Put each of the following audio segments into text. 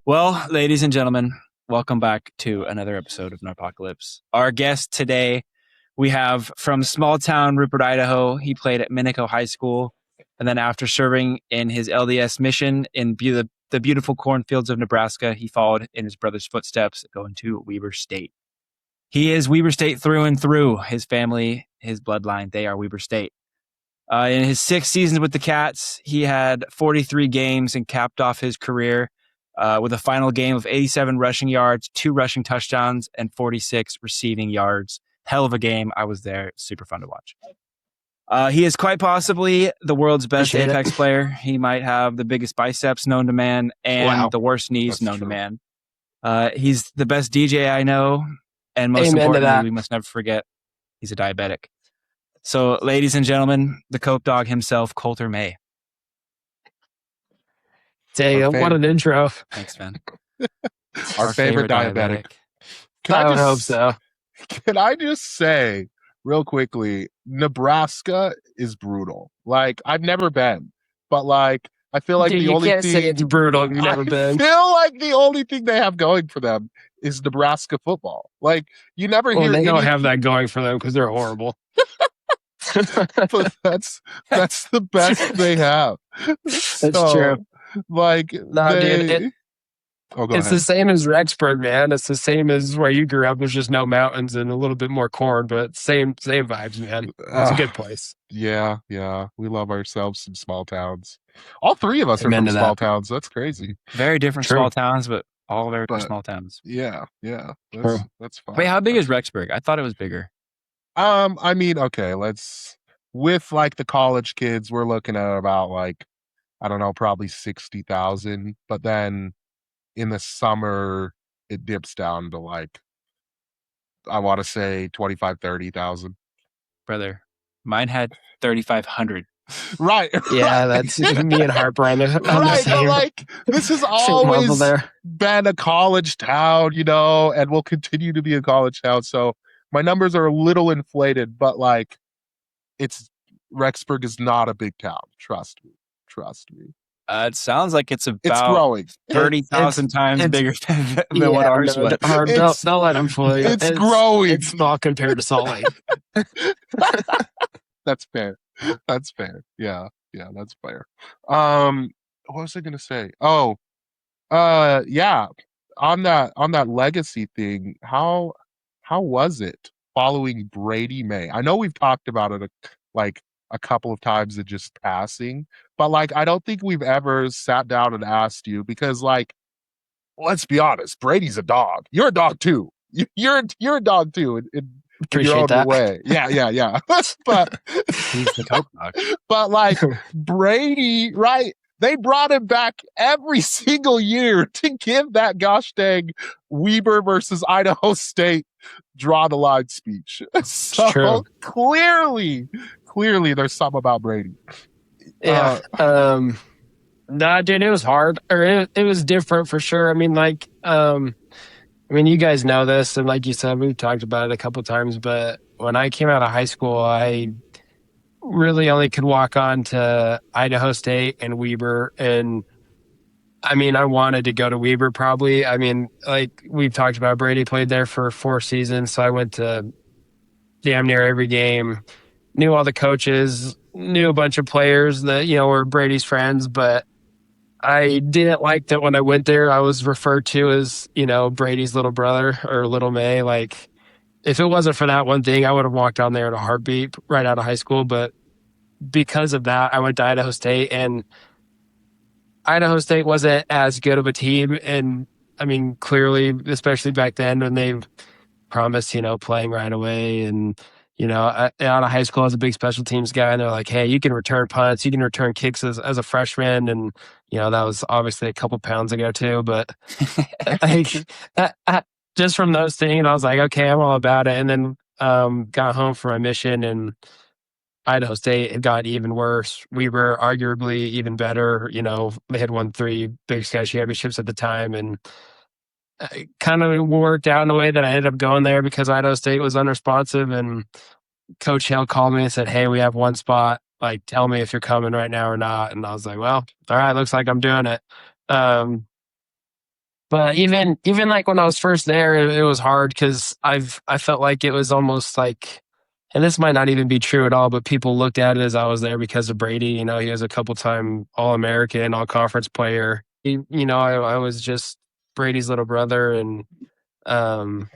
Well, ladies and gentlemen, welcome back to another episode of Narpocalypse. Our guest today, we have from small town Rupert, Idaho. He played at Minico High School, and then after serving in his LDS mission in the beautiful cornfields of Nebraska, he followed in his brother's footsteps, going to Weber State. He is Weber State through and through. His family, his bloodline, they are Weber State. In his 6 seasons with the Cats, he had 43 games and capped off his career with a final game of 87 rushing yards, 2 rushing touchdowns, and 46 receiving yards. Hell of a game. I was there. Super fun to watch. He is quite possibly the world's best Apex player. He might have the biggest biceps known to man and the worst knees known to man. He's the best DJ I know. And most importantly, we must never forget, he's a diabetic. So, ladies and gentlemen, the Cope Dog himself, Colter May. Dang, what an intro. Thanks, man. Our favorite diabetic. I would hope so. Can I just say real quickly, Nebraska is brutal. Like, I've never been, but like, I feel like the only thing... You can't say it's brutal if you've never been. I feel like the only thing they have going for them is Nebraska football. Like, you never hear... They don't have that going for them because they're horrible. But that's the best they have. That's true. Like, dude, it's the same as Rexburg, man. It's the same as where you grew up. There's just no mountains and a little bit more corn, but same vibes, man. It's a good place. Yeah. We love ourselves some small towns. All 3 of us are from small towns. That's crazy. Very different small towns, but all very small towns. Yeah. That's fine. Wait, how big is Rexburg? I thought it was bigger. I mean, okay, with like the college kids, we're looking at about like, I don't know, probably 60,000. But then in the summer, it dips down to like, I want to say 25, 30,000. Brother, mine had 3,500. Right. Yeah, that's me and Harper on the right, but like, this has always been a college town, and will continue to be a college town. So my numbers are a little inflated, but like, Rexburg is not a big town. Trust me. It sounds like it's growing 30,000 times bigger than what ours was. Don't let them fool you. It's growing. It's small compared to Salt Lake. That's fair. Yeah, that's fair. What was I gonna say? Yeah. On that legacy thing, how was it following Brady May? I know we've talked about it a couple of times in just passing, but like, I don't think we've ever sat down and asked you, because like, let's be honest, Brady's a dog. You're a dog too. You're a dog too. In your own way. Yeah. But he's the Coke dog. But like, Brady, right? They brought him back every single year to give that gosh dang Weber versus Idaho State draw the line speech. So true. Clearly there's something about Brady. Yeah. Nah, dude, it was hard. Or it was different for sure. I mean, like, you guys know this, and like you said, we've talked about it a couple of times, but when I came out of high school, I really only could walk on to Idaho State and Weber. And I mean, I wanted to go to Weber probably. I mean, like we've talked about, Brady played there for 4 seasons. So I went to damn near every game, knew all the coaches, knew a bunch of players that, were Brady's friends. But I didn't like that when I went there, I was referred to as, Brady's little brother or little May. Like, if it wasn't for that one thing, I would have walked on there in a heartbeat right out of high school. But because of that, I went to Idaho State, and Idaho State wasn't as good of a team. And I mean, clearly, especially back then when they promised, playing right away. And, out of high school, I was a big special teams guy, and they're like, hey, you can return punts, you can return kicks as a freshman. And, that was obviously a couple pounds ago too. But just from those things, I was like, okay, I'm all about it. And then got home from my mission, and Idaho State had got even worse. We were arguably even better. They had won 3 Big Sky championships at the time, and it kind of worked out in a way that I ended up going there because Idaho State was unresponsive. And Coach Hill called me and said, hey, we have 1 spot. Like, tell me if you're coming right now or not. And I was like, well, all right, looks like I'm doing it. But even like when I was first there, it was hard because I felt like it was almost like, and this might not even be true at all, but people looked at it as I was there because of Brady. You know, he was a couple time All American, All Conference player. I was just Brady's little brother, and um,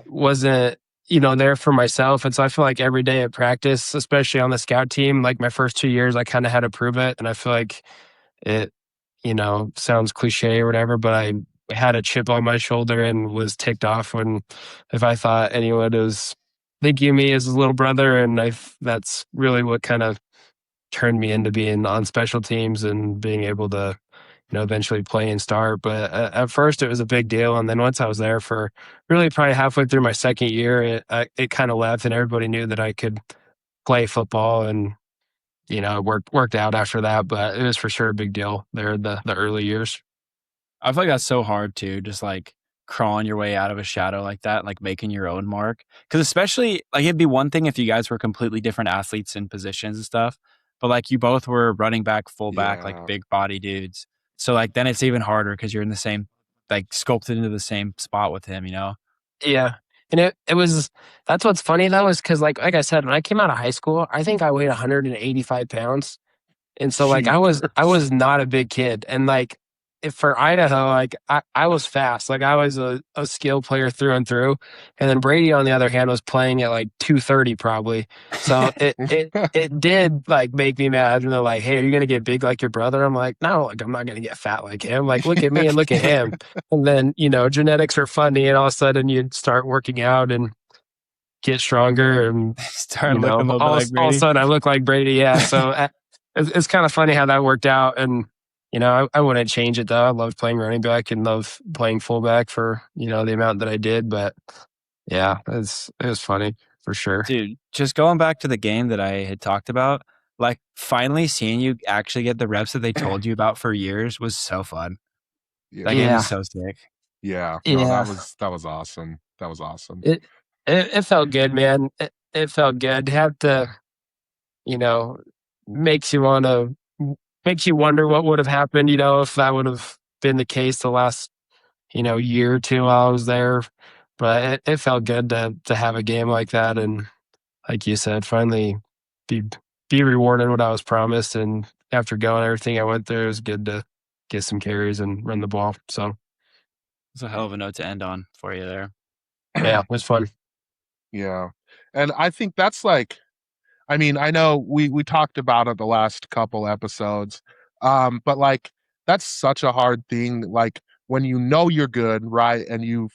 wasn't there for myself. And so I feel like every day at practice, especially on the scout team, like my first 2 years, I kind of had to prove it, and I feel like it, sounds cliche or whatever, but I had a chip on my shoulder and was ticked off when if I thought anyone was thinking of me as his little brother, and that's really what kind of turned me into being on special teams and being able to eventually play and start. But at first it was a big deal. And then once I was there for really probably halfway through my second year, it kind of left, and everybody knew that I could play football, and it worked out after that. But it was for sure a big deal there the early years. I feel like that's so hard too, just like crawling your way out of a shadow like that, like making your own mark. Because especially like it'd be one thing if you guys were completely different athletes and positions and stuff, but like you both were running back, fullback, like Yeah. big body dudes. So like then it's even harder because you're in the same, like sculpted into the same spot with him, you know? Yeah. And it was, that's what's funny though, is because like I said, when I came out of high school, I think I weighed 185 pounds. And so like I was not a big kid. And like if for Idaho, like I was fast. Like I was a skill player through and through. And then Brady on the other hand was playing at like 230 probably. So it did like make me mad. And they're like, "Hey, are you gonna get big like your brother?" I'm like, "No, like I'm not gonna get fat like him. Like look at me and look at him." And then, genetics are funny, and all of a sudden you start working out and get stronger, and Started looking a little bit all like of a Brady. sudden I look like Brady. Yeah. So it's kind of funny how that worked out. And, I wouldn't change it though. I loved playing running back and love playing fullback for, the amount that I did. But yeah, it was funny for sure. Dude, just going back to the game that I had talked about, like finally seeing you actually get the reps that they told you about for years was so fun. Yeah. That game Yeah. was so sick. Yeah. No, Yeah. that was awesome. That was awesome. It felt good, man. It felt good. Have to, you know, makes you want to, makes you wonder what would have happened, if that would have been the case the last, year or two while I was there. But it felt good to have a game like that, and like you said, finally be be rewarded what I was promised. And after going everything I went through, it was good to get some carries and run the ball. So It's a hell of a note to end on for you there. yeah, it was fun. Yeah. And I think that's like, I mean, I know we talked about it the last couple episodes, but like that's such a hard thing. Like when you know you're good, right, and you've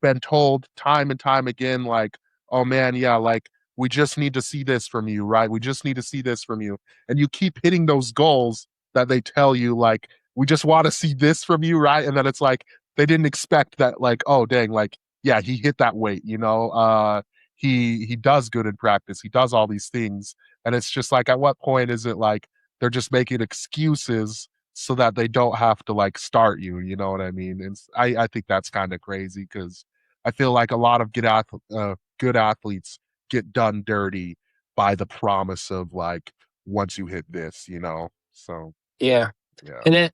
been told time and time again, like, oh man, yeah, like we just need to see this from you, right? We just need to see this from you, and you keep hitting those goals that they tell you, like, we just want to see this from you, right? And then it's like they didn't expect that, like, oh dang, like yeah, he hit that weight, he does good in practice. He does all these things. And it's just like, at what point is it like they're just making excuses so that they don't have to like start you? You know what I mean? And I think that's kind of crazy because I feel like a lot of good athletes get done dirty by the promise of like, once you hit this. So, Yeah. yeah. And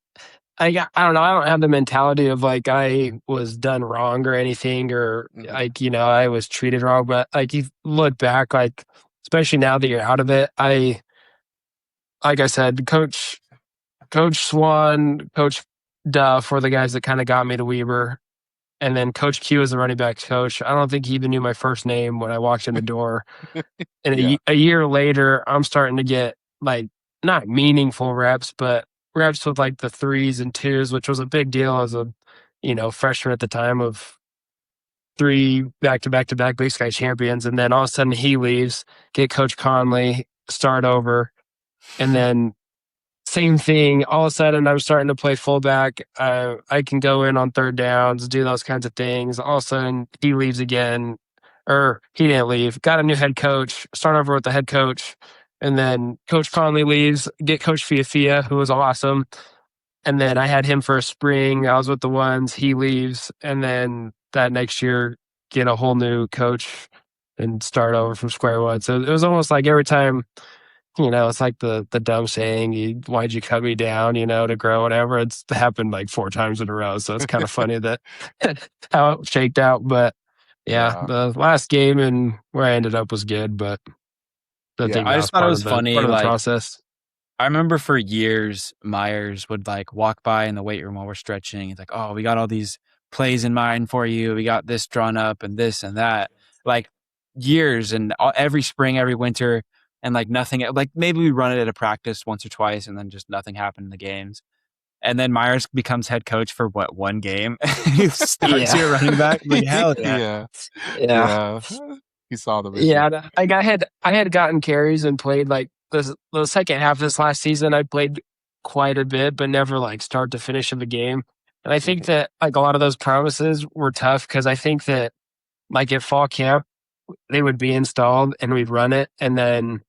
I don't know. I don't have the mentality of like I was done wrong or anything, or Mhm. like, I was treated wrong. But like you look back, like, especially now that you're out of it, like I said, Coach Swan, Coach Duff were the guys that kind of got me to Weber. And then Coach Q was the running back coach. I don't think he even knew my first name when I walked in the door. And Yeah. a year later, I'm starting to get like not meaningful reps, but reps with like the threes and twos, which was a big deal as a, freshman at the time, of three back to back to back Big Sky champions. And then all of a sudden he leaves, get Coach Conley, start over. And then same thing. All of a sudden, I'm starting to play fullback. I can go in on third downs, do those kinds of things. All of a sudden, he leaves again, or he didn't leave. Got a new head coach. Start over with the head coach, and then Coach Conley leaves. Get Coach Fiafia, who was awesome, and then I had him for a spring. I was with the ones. He leaves, and then that next year, get a whole new coach and start over from square one. So it was almost like every time it's like the dumb saying, why'd you cut me down, to grow, whatever. It's happened like 4 times in a row. So it's kind of funny that how it shaked out. But yeah, Yeah. the last game and where I ended up was good, but I think Yeah. I that just was thought it part was of the funny. Like, process. I remember for years, Myers would like walk by in the weight room while we're stretching. He's like, "Oh, we got all these plays in mind for you. We got this drawn up and this and that." Like years and every spring, every winter, and like nothing. Like maybe we run it at a practice once or twice, and then just nothing happened in the games. And then Myers becomes head coach for what, one game? He starts Yeah. you at running back. Like hell yeah. Yeah. Yeah. Yeah. He saw the vision. Yeah. Like I had gotten carries and played like the second half of this last season. I played quite a bit, but never like start to finish of the game. And I think that like a lot of those promises were tough because I think that like at fall camp, they would be installed and we'd run it. And then,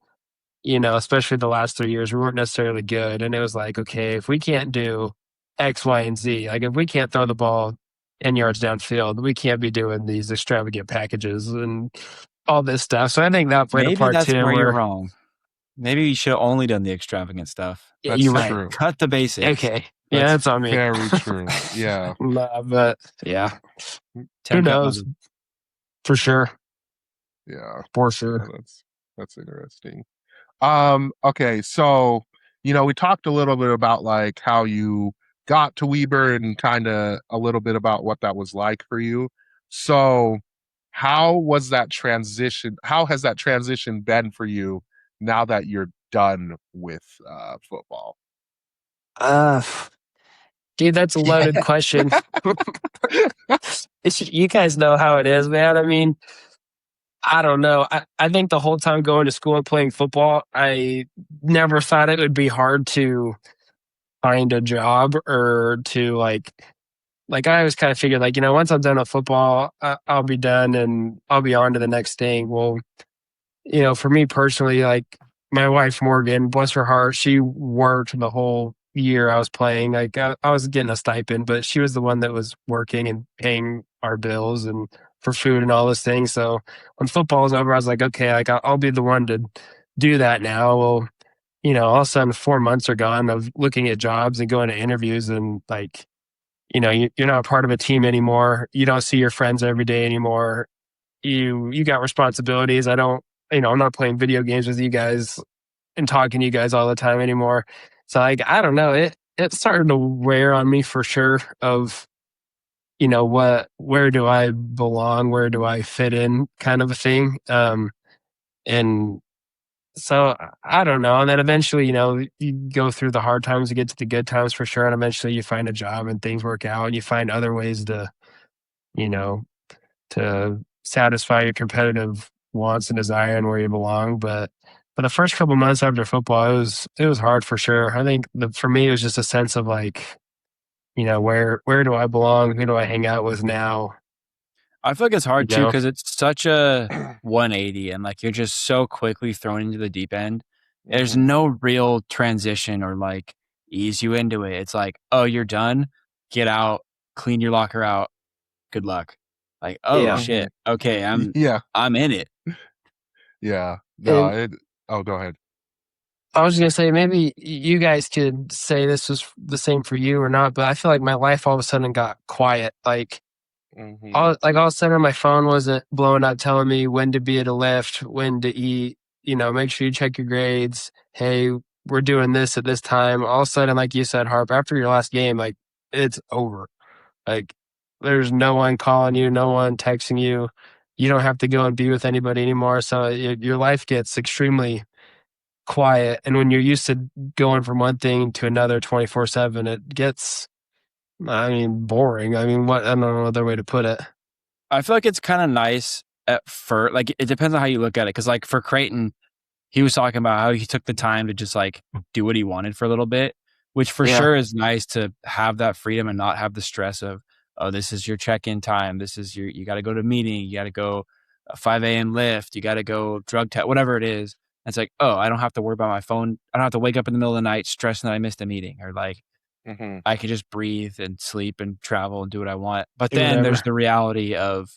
especially the last 3 years, we weren't necessarily good. And it was like, okay, if we can't do X, Y, and Z, like if we can't throw the ball 10 yards downfield, we can't be doing these extravagant packages and all this stuff. So I think that played a Maybe part that's too. where you're Where wrong. Maybe you should have only done the extravagant stuff. That's you're true. right. Cut the basics. Okay. Yeah, that's on me. Very true. Yeah. But yeah, 10 who cut knows? method. For sure. Yeah. For sure. That's interesting. Okay, so we talked a little bit about like how you got to Weber and kind of a little bit about what that was like for you. So how was that transition? How has that transition been for you now that you're done with football? Dude, that's a loaded question. You guys know how it is, man. I mean, I don't know. I think the whole time going to school and playing football, I never thought it would be hard to find a job or to like I always kind of figured like, once I'm done with football, I'll be done and I'll be on to the next thing. Well, for me personally, like my wife Morgan, bless her heart, she worked the whole year I was playing. Like I was getting a stipend, but she was the one that was working and paying our bills and for food and all those things. So when football was over, I was like, okay, like I'll be the one to do that now. Well, all of a sudden 4 months are gone of looking at jobs and going to interviews and like, you're not part of a team anymore. You don't see your friends every day anymore. You got responsibilities. I'm not playing video games with you guys and talking to you guys all the time anymore. So like, I don't know. It started to wear on me for sure of, where do I belong? Where do I fit in kind of a thing. And so I don't know. And then eventually, you go through the hard times to get to the good times for sure. And eventually you find a job and things work out and you find other ways to, you know, to satisfy your competitive wants and desire and where you belong. But for the first couple months after football, it was hard for sure. I think for me, it was just a sense of like, where do I belong? Who do I hang out with now? I feel like it's hard too because it's such a 180 and like you're just so quickly thrown into the deep end. There's no real transition or like ease you into it. It's like, oh, you're done. Get out, clean your locker out. Good luck. Like, oh shit. Okay, I'm in it. Yeah. No, go ahead. I was gonna say maybe you guys could say this was the same for you or not, but I feel like my life all of a sudden got quiet. Like all of a sudden my phone wasn't blowing up telling me when to be at a lift, when to eat, make sure you check your grades. Hey, we're doing this at this time. All of a sudden, like you said, Harp, after your last game, like it's over. Like there's no one calling you, no one texting you. You don't have to go and be with anybody anymore. So your life gets extremely quiet. And when you're used to going from one thing to another 24/7, it gets, boring. I don't know another way to put it. I feel like it's kind of nice at first. Like it depends on how you look at it. Cause like for Creighton, he was talking about how he took the time to just like do what he wanted for a little bit, which for sure is nice to have that freedom and not have the stress of, oh, this is your check-in time. This is you got to go to a meeting. You got to go 5 a.m. lift. You got to go drug test, whatever it is. It's like, oh, I don't have to worry about my phone. I don't have to wake up in the middle of the night stressing that I missed a meeting or like I can just breathe and sleep and travel and do what I want. But then there's the reality of,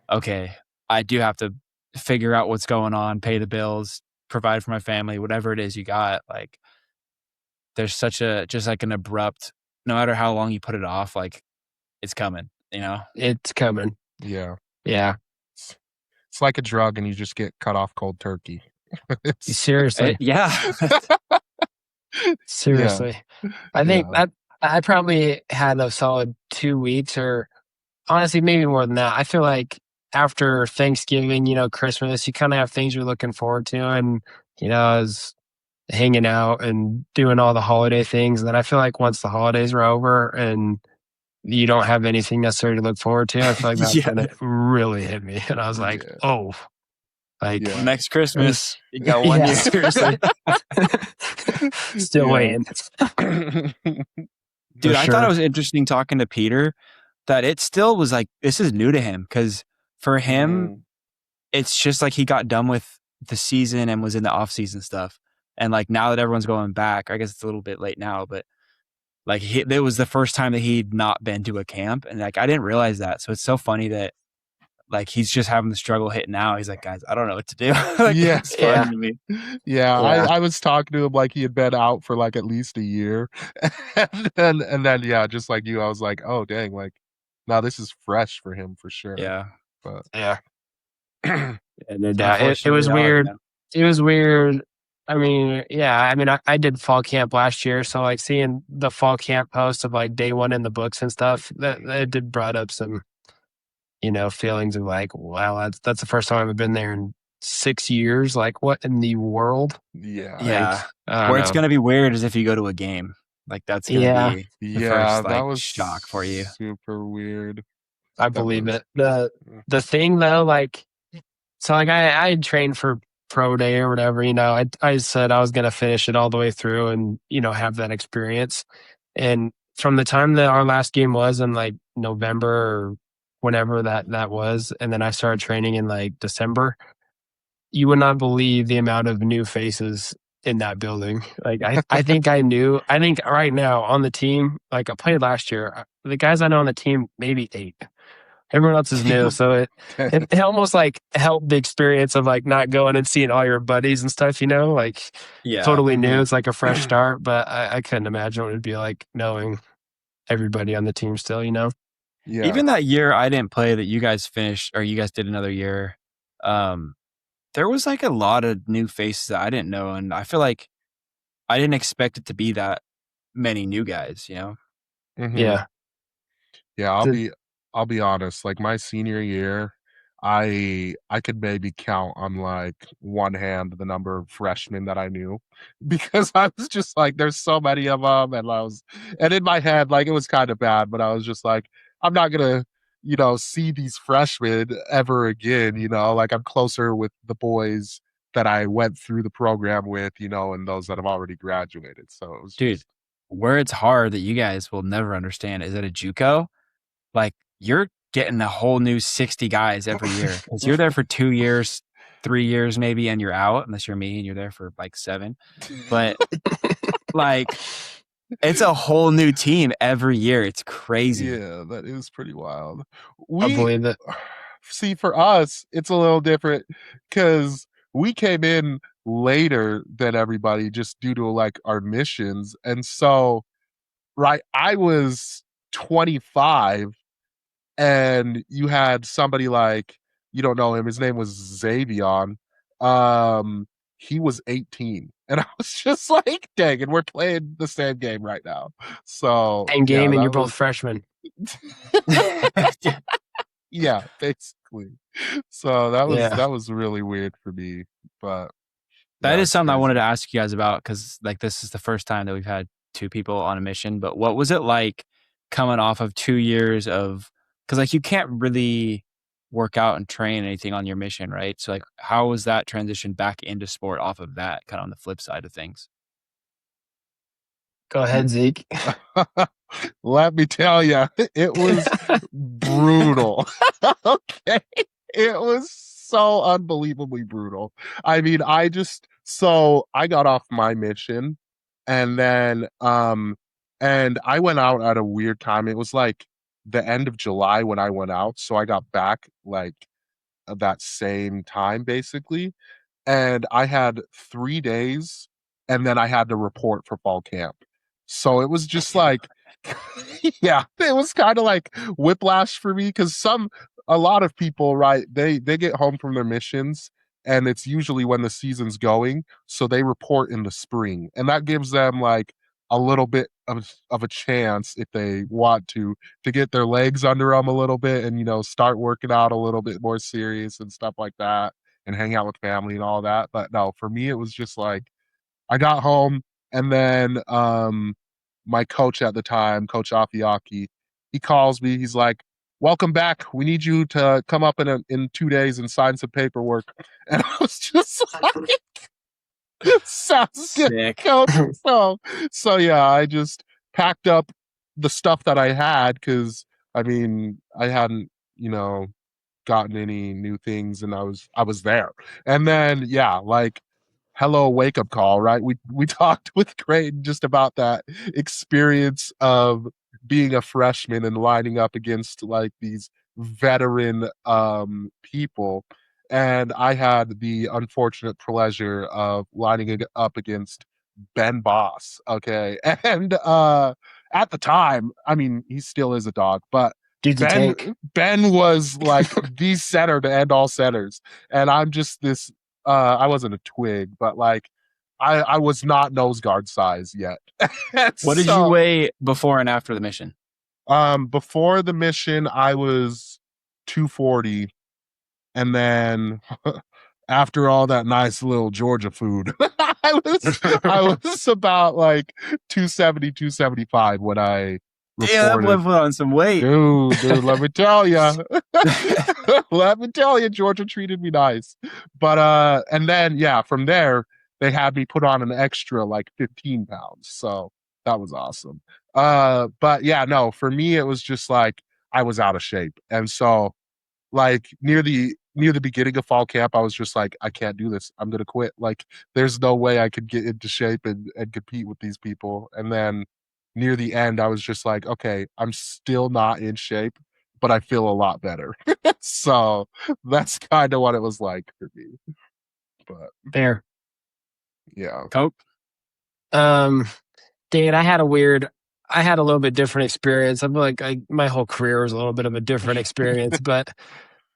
okay, I do have to figure out what's going on, pay the bills, provide for my family, whatever it is you got. Like there's such a just like an abrupt, no matter how long you put it off, like it's coming, you know? It's coming. Yeah. Yeah. It's like a drug and you just get cut off cold turkey. Seriously. Yeah. Seriously. I think that I probably had a solid 2 weeks, or honestly, maybe more than that. I feel like after Thanksgiving, Christmas, you kind of have things you're looking forward to. And, I was hanging out and doing all the holiday things. And then I feel like once the holidays are over and you don't have anything necessarily to look forward to, I feel like that's when it really hit me. And I was like, oh, like next Christmas, you got 1 year. Seriously. Still waiting. Dude, I thought it was interesting talking to Peter that it still was like, this is new to him. Cause for him, it's just like he got done with the season and was in the off season stuff. And like now that everyone's going back, I guess it's a little bit late now, but like it was the first time that he'd not been to a camp. And like, I didn't realize that. So it's so funny that like he's just having the struggle hit now. He's like, guys, I don't know what to do. Like, it's funny to me. Yeah. I was talking to him like he had been out for like at least a year. and then yeah, just like you, I was like, oh dang, like now this is fresh for him for sure. Yeah. But and it was weird. It was weird. I mean, I did fall camp last year, so like seeing the fall camp post of like day one in the books and stuff, that did brought up some, feelings of like, wow, that's the first time I've been there in 6 years. Like, what in the world? Yeah. Where it's gonna be weird is if you go to a game. Like that's gonna be the first like that was shock for you. Super weird. I believe it. The thing though, like, so like I had trained for pro day or whatever, I said I was going to finish it all the way through and, have that experience. And from the time that our last game was in like November or whenever that was, and then I started training in like December, you would not believe the amount of new faces in that building. Like I think right now on the team, like I played last year, the guys I know on the team, maybe 8. Everyone else is new, so it almost like helped the experience of like not going and seeing all your buddies and stuff, like totally new. It's like a fresh start, but I couldn't imagine what it would be like knowing everybody on the team still, Yeah. Even that year I didn't play that you guys finished, or you guys did another year, there was like a lot of new faces that I didn't know, and I feel like I didn't expect it to be that many new guys, Yeah. I'll be honest, like my senior year, I could maybe count on like one hand the number of freshmen that I knew because I was just like, there's so many of them. And in my head, like it was kind of bad, but I was just like, I'm not going to, see these freshmen ever again, like I'm closer with the boys that I went through the program with, and those that have already graduated. So it was dude, where it's hard that you guys will never understand is at a JUCO, like you're getting a whole new 60 guys every year because you're there for 2 years, 3 years maybe, and you're out unless you're me and you're there for like 7. But like it's a whole new team every year. It's crazy. Yeah, that is pretty wild. I believe it. See, for us, it's a little different because we came in later than everybody just due to like our missions. And so, right, I was 25 and you had somebody like, you don't know him, his name was Xavion. He was 18. And I was just like, dang, and we're playing the same game right now. So same game and you're both freshmen. Yeah, basically. So that was really weird for me. But that is something I wanted to ask you guys about because like this is the first time that we've had 2 people on a mission. But what was it like coming off of 2 years of, because like you can't really work out and train anything on your mission, right? So like how was that transition back into sport off of that, kind of on the flip side of things? Go ahead, Zeke. Let me tell you, it was brutal. Okay. It was so unbelievably brutal. I mean, I got off my mission and then, and I went out at a weird time. It was like the end of July when I went out. So I got back like that same time basically. and I had 3 days, and then I had to report for fall camp. So it was just like, yeah, it was kind of like whiplash for me because a lot of people, right? They get home from their missions, and it's usually when the season's going, so they report in the spring, and that gives them like a little bit of a chance if they want to get their legs under them a little bit and start working out a little bit more serious and stuff like that and hang out with family and all that. But no, for me it was just like I got home, and then my coach at the time, Coach Afiaki, he calls me. He's like, "Welcome back. We need you to come up in 2 days and sign some paperwork." And I was just like, "Sounds good, Sick. coach." So yeah, I just packed up the stuff that I had because I mean I hadn't gotten any new things, and I was there. And then yeah, like hello wake up call, right? We talked with Creighton just about that experience of being a freshman and lining up against like these veteran people. And I had the unfortunate pleasure of lining up against Ben Boss. Okay. And at the time, I mean, he still is a dog, but Dude's a tank. Ben was like the center to end all centers. And I'm just this I wasn't a twig, but like I was not nose guard size yet. What did you weigh before and after the mission? Before the mission I was 240, and then after all that nice little Georgia food, I was about like 270, 275 when I reported. Yeah, that boy put on some weight. Dude, let me tell you. Let me tell you, Georgia treated me nice. But and then yeah, from there they had me put on an extra like 15 pounds. So that was awesome. But yeah, no, for me it was just like I was out of shape. And so like near the beginning of fall camp, I was just like, I can't do this. I'm gonna quit. Like there's no way I could get into shape and compete with these people. And then near the end, I was just like, okay, I'm still not in shape, but I feel a lot better. So that's kind of what it was like for me. But Fair. yeah. Coke? Dan, I had a little bit different experience. I'm like, my whole career was a little bit of a different experience, but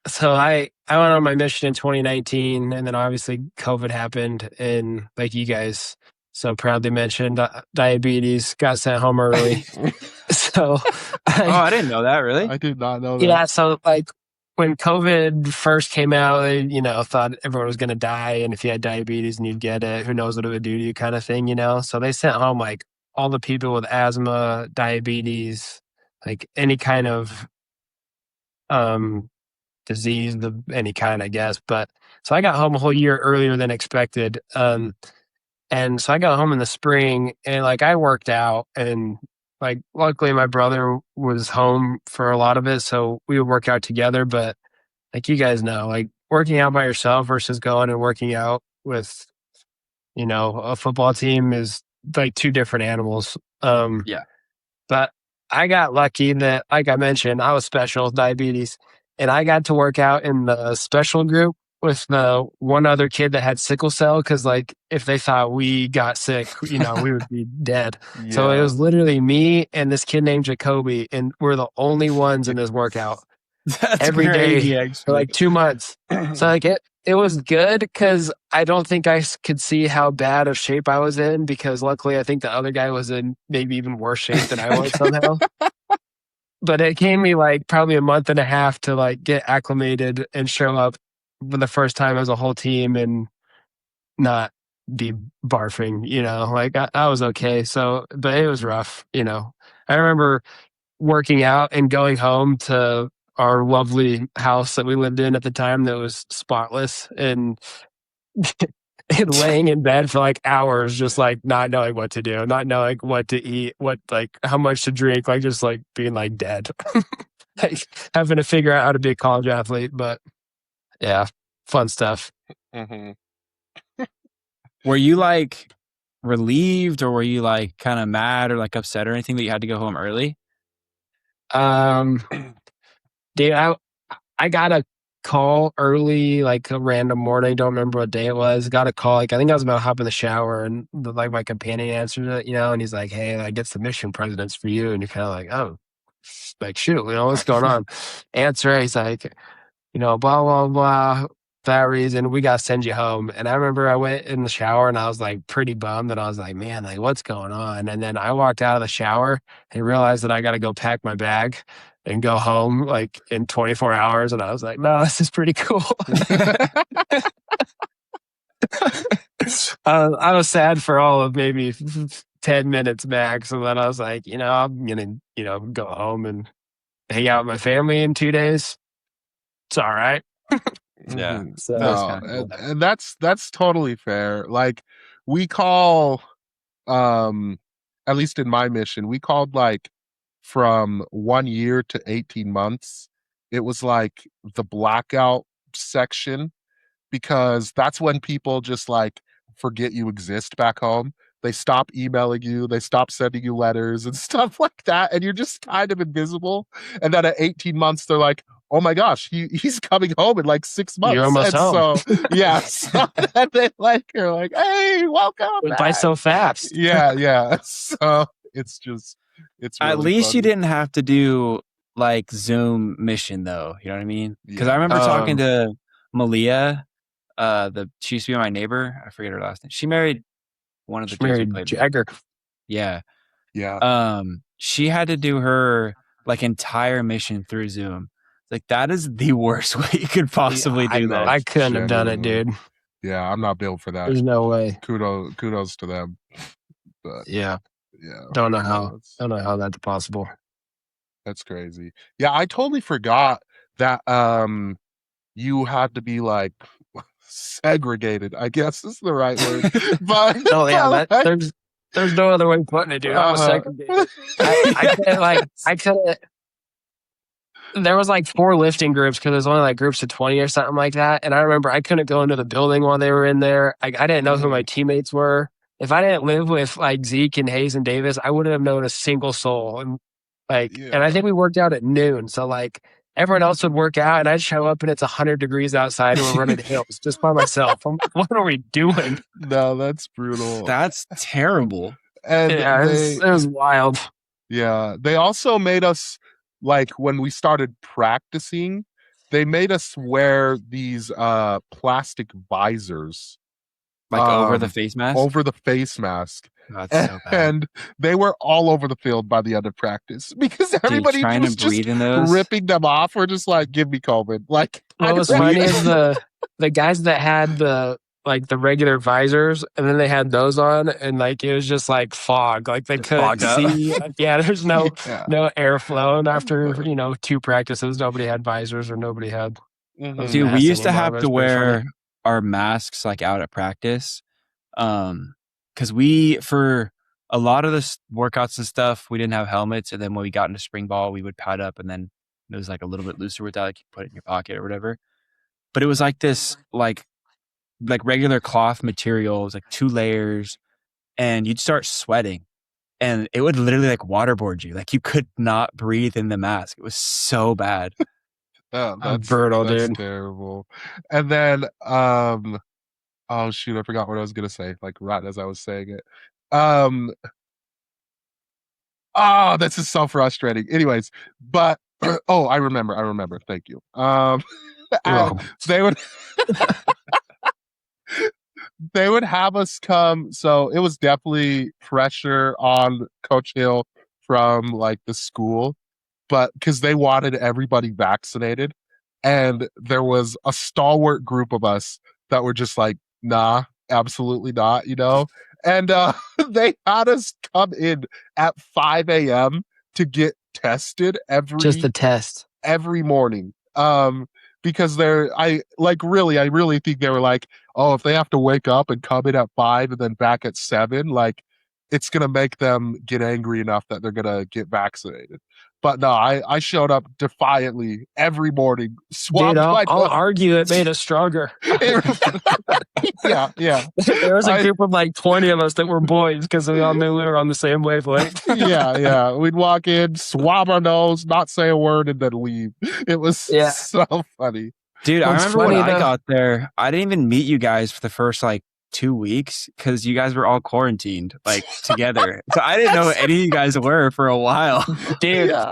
so I went on my mission in 2019, and then obviously COVID happened, and like you guys so proudly mentioned, diabetes, got sent home early. So I didn't know that, really. I did not know that. Yeah, so like when COVID first came out, they, thought everyone was going to die, and if you had diabetes and you'd get it, who knows what it would do to you, kind of thing, So they sent home like all the people with asthma, diabetes, like any kind of disease of any kind, I guess. But so I got home a whole year earlier than expected. And so I got home in the spring, and like I worked out, and like luckily my brother was home for a lot of it, so we would work out together. But like you guys know, like working out by yourself versus going and working out with a football team is like two different animals. Yeah. But I got lucky that, like I mentioned, I was special with diabetes, and I got to work out in the special group with the one other kid that had sickle cell, because like if they thought we got sick, we would be dead. Yeah. So it was literally me and this kid named Jacoby, and we're the only ones in this workout. That's every crazy, day actually. for like 2 months. So like it was good because I don't think I could see how bad of shape I was in, because luckily I think the other guy was in maybe even worse shape than I was somehow. But it came me like probably a month and a half to like get acclimated and show up for the first time as a whole team and not be barfing, like I was okay. So, but it was rough, I remember working out and going home to our lovely house that we lived in at the time that was spotless, and laying in bed for like hours, just like not knowing what to do, not knowing what to eat, how much to drink, like just like being like dead. Like having to figure out how to be a college athlete. But yeah, fun stuff. Mm-hmm. Were you like relieved, or were you like kind of mad or like upset or anything that you had to go home early? Dude, I got a call early, like a random morning. Don't remember what day it was. Got a call. Like I think I was about to hop in the shower, and like my companion answered it, and he's like, "Hey, I get some mission presidents for you." And you're kind of like, "Oh, like shoot, what's going on?" Answer. He's like, blah blah blah. For that reason, we got to send you home. And I remember I went in the shower and I was like pretty bummed, and I was like, man, like what's going on? And then I walked out of the shower and realized that I got to go pack my bag and go home like in 24 hours. And I was like, no, this is pretty cool. I was sad for all of maybe 10 minutes max. And then I was like, I'm going to, go home and hang out with my family in 2 days. It's all right. Yeah. So No, and that's totally fair. Like we call, at least in my mission, we called like from 1 year to 18 months. It was like the blackout section, because that's when people just like forget you exist back home. They stop emailing you, they stop sending you letters and stuff like that, and you're just kind of invisible. And then at 18 months, they're like, oh my gosh, he's coming home in like 6 months. You're almost and home. So yeah, so, and they like you're like, hey, welcome went back. by so fast. Yeah. So it's really At least funny. you didn't have to do like Zoom mission though. You know what I mean? Because I remember talking to Malia, she used to be my neighbor. I forget her last name. She married one of the dudes we played Jagger. with. Yeah. Yeah. She had to do her like entire mission through Zoom. Like that is the worst way you could possibly do that. I couldn't have done it, dude. Yeah, I'm not built for that. There's no way. Kudos to them. But yeah. Don't know how that's possible. That's crazy. Yeah, I totally forgot that you had to be like segregated, I guess is the right word. But there's no other way of putting it, dude. I was segregated. I couldn't. There was like 4 lifting groups because there's only like groups of 20 or something like that. And I remember I couldn't go into the building while they were in there. I didn't know who my teammates were. If I didn't live with like Zeke and Hayes and Davis, I wouldn't have known a single soul. And and I think we worked out at noon. So like everyone else would work out and I'd show up and it's 100 degrees outside and we're running hills just by myself. I'm like, what are we doing? No, that's brutal. That's terrible. And it was wild. Yeah. They also made us, like when we started practicing, they made us wear these plastic visors. Like over the face mask? Over the face mask. Oh, that's so bad. And they were all over the field by the end of practice because everybody was just ripping them off or just like, give me COVID. Like, what was funny is the guys that had the regular visors and then they had those on and like it was just like fog. Like they couldn't see. Yeah, there's no airflow. And after 2 practices, nobody had visors or nobody had. Dude, we used to have to wear our masks like out at practice. Because for a lot of the workouts and stuff, we didn't have helmets. And then when we got into spring ball, we would pad up and then it was like a little bit looser with that. Like you put it in your pocket or whatever. But it was like this, like regular cloth material. It was like 2 layers and you'd start sweating and it would literally like waterboard you. Like you could not breathe in the mask. It was so bad. That's brutal, dude. Terrible. And then, oh shoot, I forgot what I was going to say, like right as I was saying it. Oh, this is so frustrating. Anyways, but, I remember. Thank you. They would... They would have us come, so it was definitely pressure on Coach Hill from like the school, but because they wanted everybody vaccinated, and there was a stalwart group of us that were just like, nah, absolutely not, and they had us come in at 5 a.m. to get tested just a test every morning. Because I really think they were like, oh, if they have to wake up and come in at 5 and then back at 7, like it's gonna make them get angry enough that they're gonna get vaccinated. But no, I showed up defiantly every morning. Dude, I'll argue it made us stronger. Yeah. There was a group of like 20 of us that were boys because we all knew we were on the same wavelength. Yeah. We'd walk in, swab our nose, not say a word, and then leave. It was so funny. Dude, I What's remember when funny, I though- got there, I didn't even meet you guys for the first like 2 weeks because you guys were all quarantined like together. So I didn't know who any of you guys were for a while. dude. Yeah.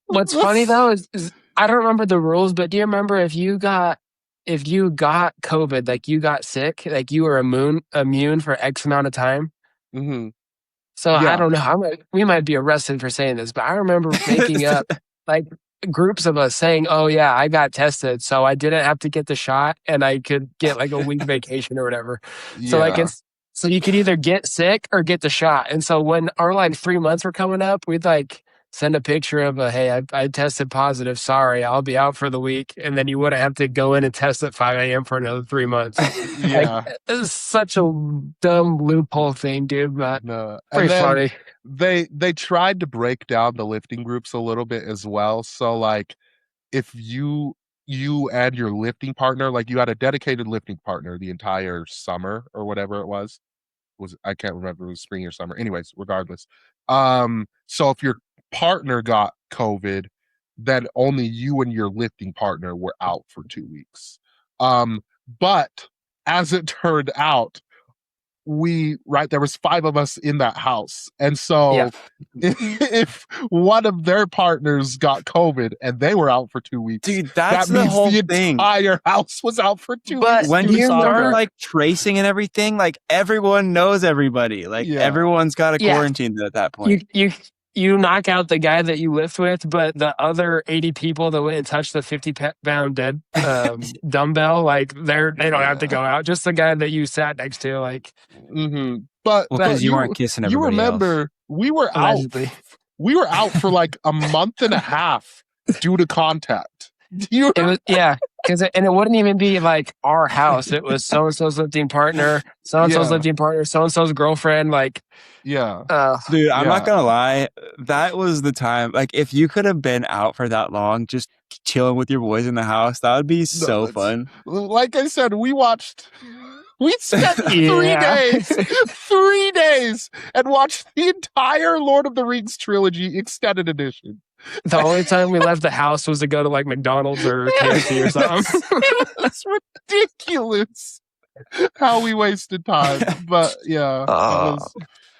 What's funny though is I don't remember the rules, but do you remember if you got COVID, like you got sick, like you were immune for X amount of time? Mhm. So I Yeah. don't know. We might be arrested for saying this, but I remember making up like groups of us saying, "Oh yeah, I got tested, so I didn't have to get the shot, and I could get like a week vacation or whatever." So like Yeah. so you could either get sick or get the shot. And so when our like 3 months were coming up, we'd like send a picture of hey, I tested positive. Sorry, I'll be out for the week, and then you wouldn't have to go in and test at 5 a.m. for another 3 months. Yeah. Like, it's such a dumb loophole thing, dude. But No. pretty And then funny. they tried to break down the lifting groups a little bit as well. So like if you and your lifting partner, like you had a dedicated lifting partner the entire summer or whatever it was I can't remember if it was spring or summer. Anyways, regardless. So if your partner got COVID, then only you and your lifting partner were out for 2 weeks. But as it turned out, there was 5 of us in that house. And so if one of their partners got COVID and they were out for 2 weeks, Dude, that's that the means whole the thing. entire house was out for 2 But weeks. When due to you start contact. like tracing and everything, like everyone knows everybody. Like Yeah. everyone's got a Yeah. quarantine at that point. You knock out the guy that you lift with, but the other 80 people that went and touched the 50-pound dead dumbbell, like they don't have to go out. Just the guy that you sat next to, like. Mm-hmm. But Well, because you weren't kissing you everybody remember else. we were Allegedly. out. We were out for like a month and a half due to contact. It was and it wouldn't even be like our house. It was so and so's lifting partner, so and so's lifting partner, so and so's girlfriend. Like, yeah, dude, I'm not yeah. gonna lie. That was the time. Like, if you could have been out for that long, just chilling with your boys in the house, that would be so fun. Like I said, we spent 3 Yeah. days, 3 days, and watched the entire Lord of the Rings trilogy extended edition. The only time we left the house was to go to like McDonald's or KFC or something. It was ridiculous how we wasted time. But yeah, it was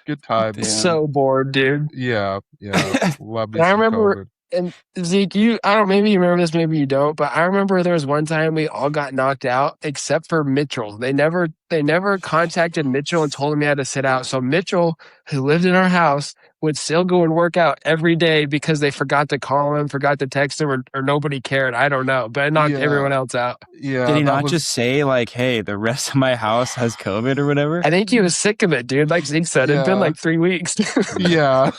good times. Damn. So bored, dude. Yeah. Love me I some remember, COVID. and Zeke, maybe you remember this, maybe you don't, but I remember there was one time we all got knocked out except for Mitchell. They never contacted Mitchell and told him he had to sit out. So Mitchell, who lived in our house, would still go and work out every day because they forgot to call him, forgot to text him, or nobody cared. I don't know, but it knocked everyone else out. Yeah. Did he not just say like, "Hey, the rest of my house has COVID" or whatever? I think he was sick of it, dude. Like Zeke said, it'd been like 3 weeks. Yeah.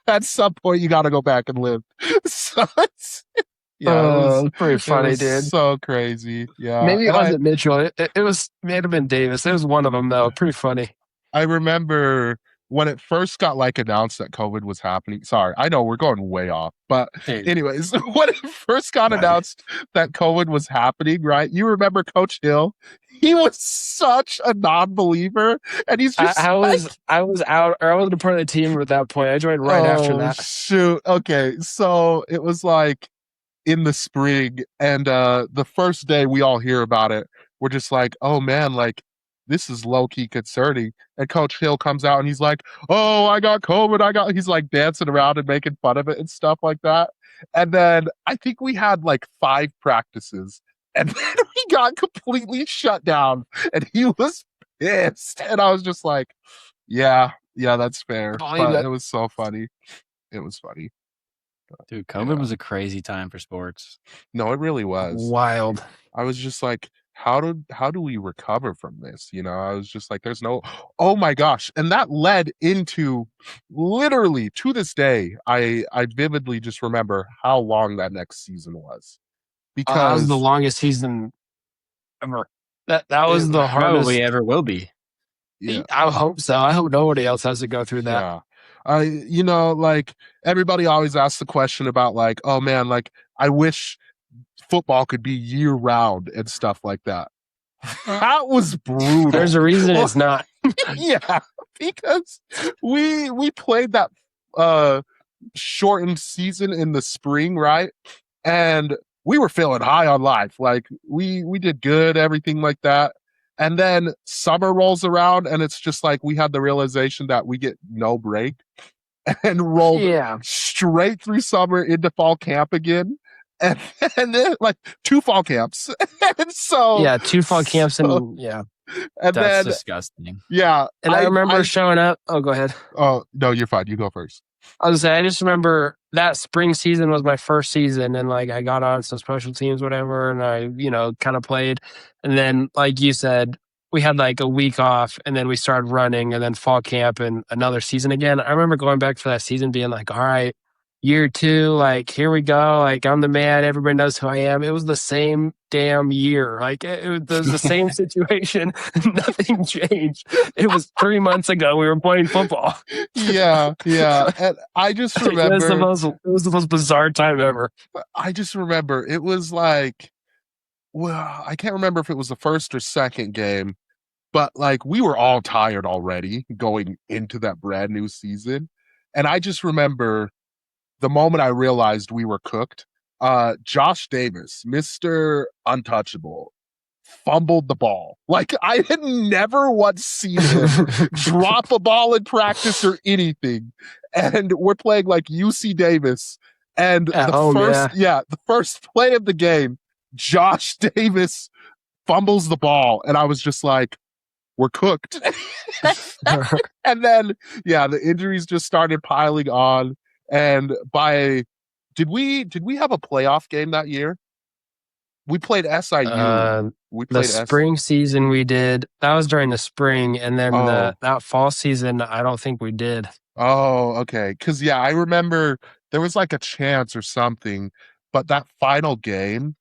At some point, you got to go back and live. So it's, it was pretty funny, dude. So crazy. Yeah. Maybe it wasn't Mitchell. It may have been Davis. It was one of them, though. Pretty funny. I remember when it first got like announced that COVID was happening. Sorry, I know we're going way off, but anyways, when it first got announced that COVID was happening, right? You remember Coach Hill? He was such a non-believer, and he's just. I was out, or I wasn't a part of the team at that point. I joined right after that. Shoot. Okay, so it was like in the spring, and the first day we all hear about it, we're just like, oh man, like this is low-key concerning. And Coach Hill comes out and he's like, oh, I got COVID. He's like dancing around and making fun of it and stuff like that. And then I think we had like 5 practices and then we got completely shut down and he was pissed. And I was just like, yeah, that's fair. But it was so funny. It was funny. Dude, COVID was a crazy time for sports. No, it really was. Wild. I was just like, how do we recover from this? You know, I was just like, oh my gosh. And that led into literally to this day, I vividly just remember how long that next season was. Because that was the longest season ever. That was the hardest. Probably ever will be. Yeah. I hope so. I hope nobody else has to go through that. Yeah. Like everybody always asks the question about like, oh man, like I wish football could be year round and stuff like that. That was brutal. There's a reason it's not. Yeah, because we played that shortened season in the spring, right? And we were feeling high on life. Like we did good, everything like that. And then summer rolls around and it's just like we had the realization that we get no break and rolled straight through summer into fall camp again. And then like 2 fall camps. And so 2 fall camps and and That's then disgusting. yeah. And I remember showing up. Oh, go ahead. Oh, no, you're fine. You go first. I was saying, I just remember that spring season was my first season, and like I got on some special teams, whatever, and I, kind of played. And then, like you said, we had like a week off, and then we started running, and then fall camp and another season again. I remember going back for that season, being like, all right, year 2, like here we go, like I'm the man, everybody knows who I am. It was the same damn year, like it was the same situation. Nothing changed. It was 3 months ago we were playing football. Yeah. And I just remember it was the most bizarre time ever. I just remember it was like, well, I can't remember if it was the first or second game, but like we were all tired already going into that brand new season. And I just remember the moment I realized we were cooked, Josh Davis, Mr. Untouchable, fumbled the ball. Like I had never once seen him drop a ball in practice or anything. And we're playing like UC Davis. And the first play of the game, Josh Davis fumbles the ball. And I was just like, we're cooked. And then, the injuries just started piling on. And did we have a playoff game that year? We played SIU. The spring season we did. That was during the spring, and then that fall season, I don't think we did. Oh, okay. Because I remember there was like a chance or something, but that final game,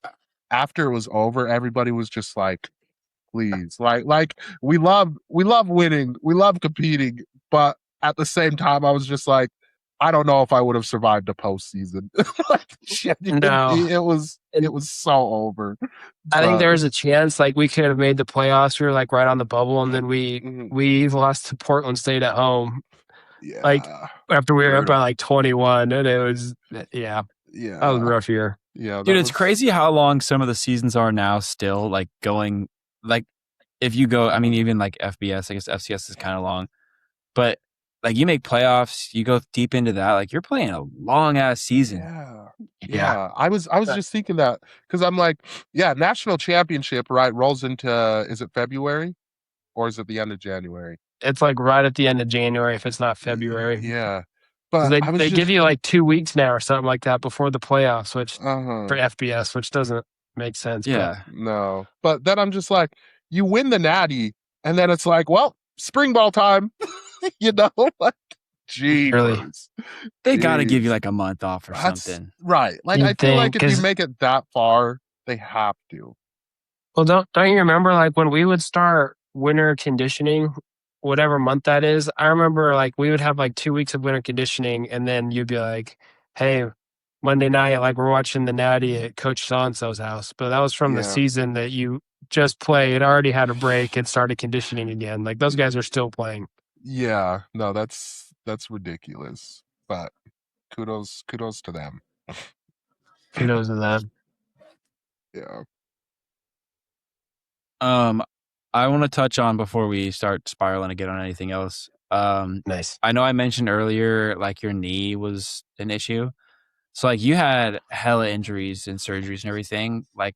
after it was over, everybody was just like, please, like we love winning, we love competing, but at the same time, I was just like, I don't know if I would have survived a postseason. No, it was so over. I think there was a chance like we could have made the playoffs. We were like right on the bubble, and then we lost to Portland State at home. Yeah, like after we were up by like 21, and it was that was a rough year. Yeah, dude, it's crazy how long some of the seasons are now. Still like going like if you go, I mean, even like FBS, I guess FCS is kind of long, but. Like you make playoffs, you go deep into that. Like you're playing a long ass season. Yeah. I was just thinking that because I'm like, national championship, right? Rolls into, is it February or is it the end of January? It's like right at the end of January if it's not February. Yeah, but they give you like 2 weeks now or something like that before the playoffs, which for FBS, which doesn't make sense. Yeah, no. But then I'm just like, you win the Natty, and then it's like, well, spring ball time. Like, geez. Really? They got to give you like a month off or something. Right. Like, I feel like if you make it that far, they have to. Well, don't you remember like when we would start winter conditioning, whatever month that is? I remember like we would have like 2 weeks of winter conditioning, and then you'd be like, hey, Monday night, like we're watching the Natty at Coach So-and-so's house. But that was from the season that you just played, already had a break, and started conditioning again. Like those guys are still playing. Yeah, no, that's ridiculous. But kudos to them. Kudos to them. Yeah. I want to touch on before we start spiraling and get on anything else. Nice. I know I mentioned earlier like your knee was an issue. So like you had hella injuries and surgeries and everything. Like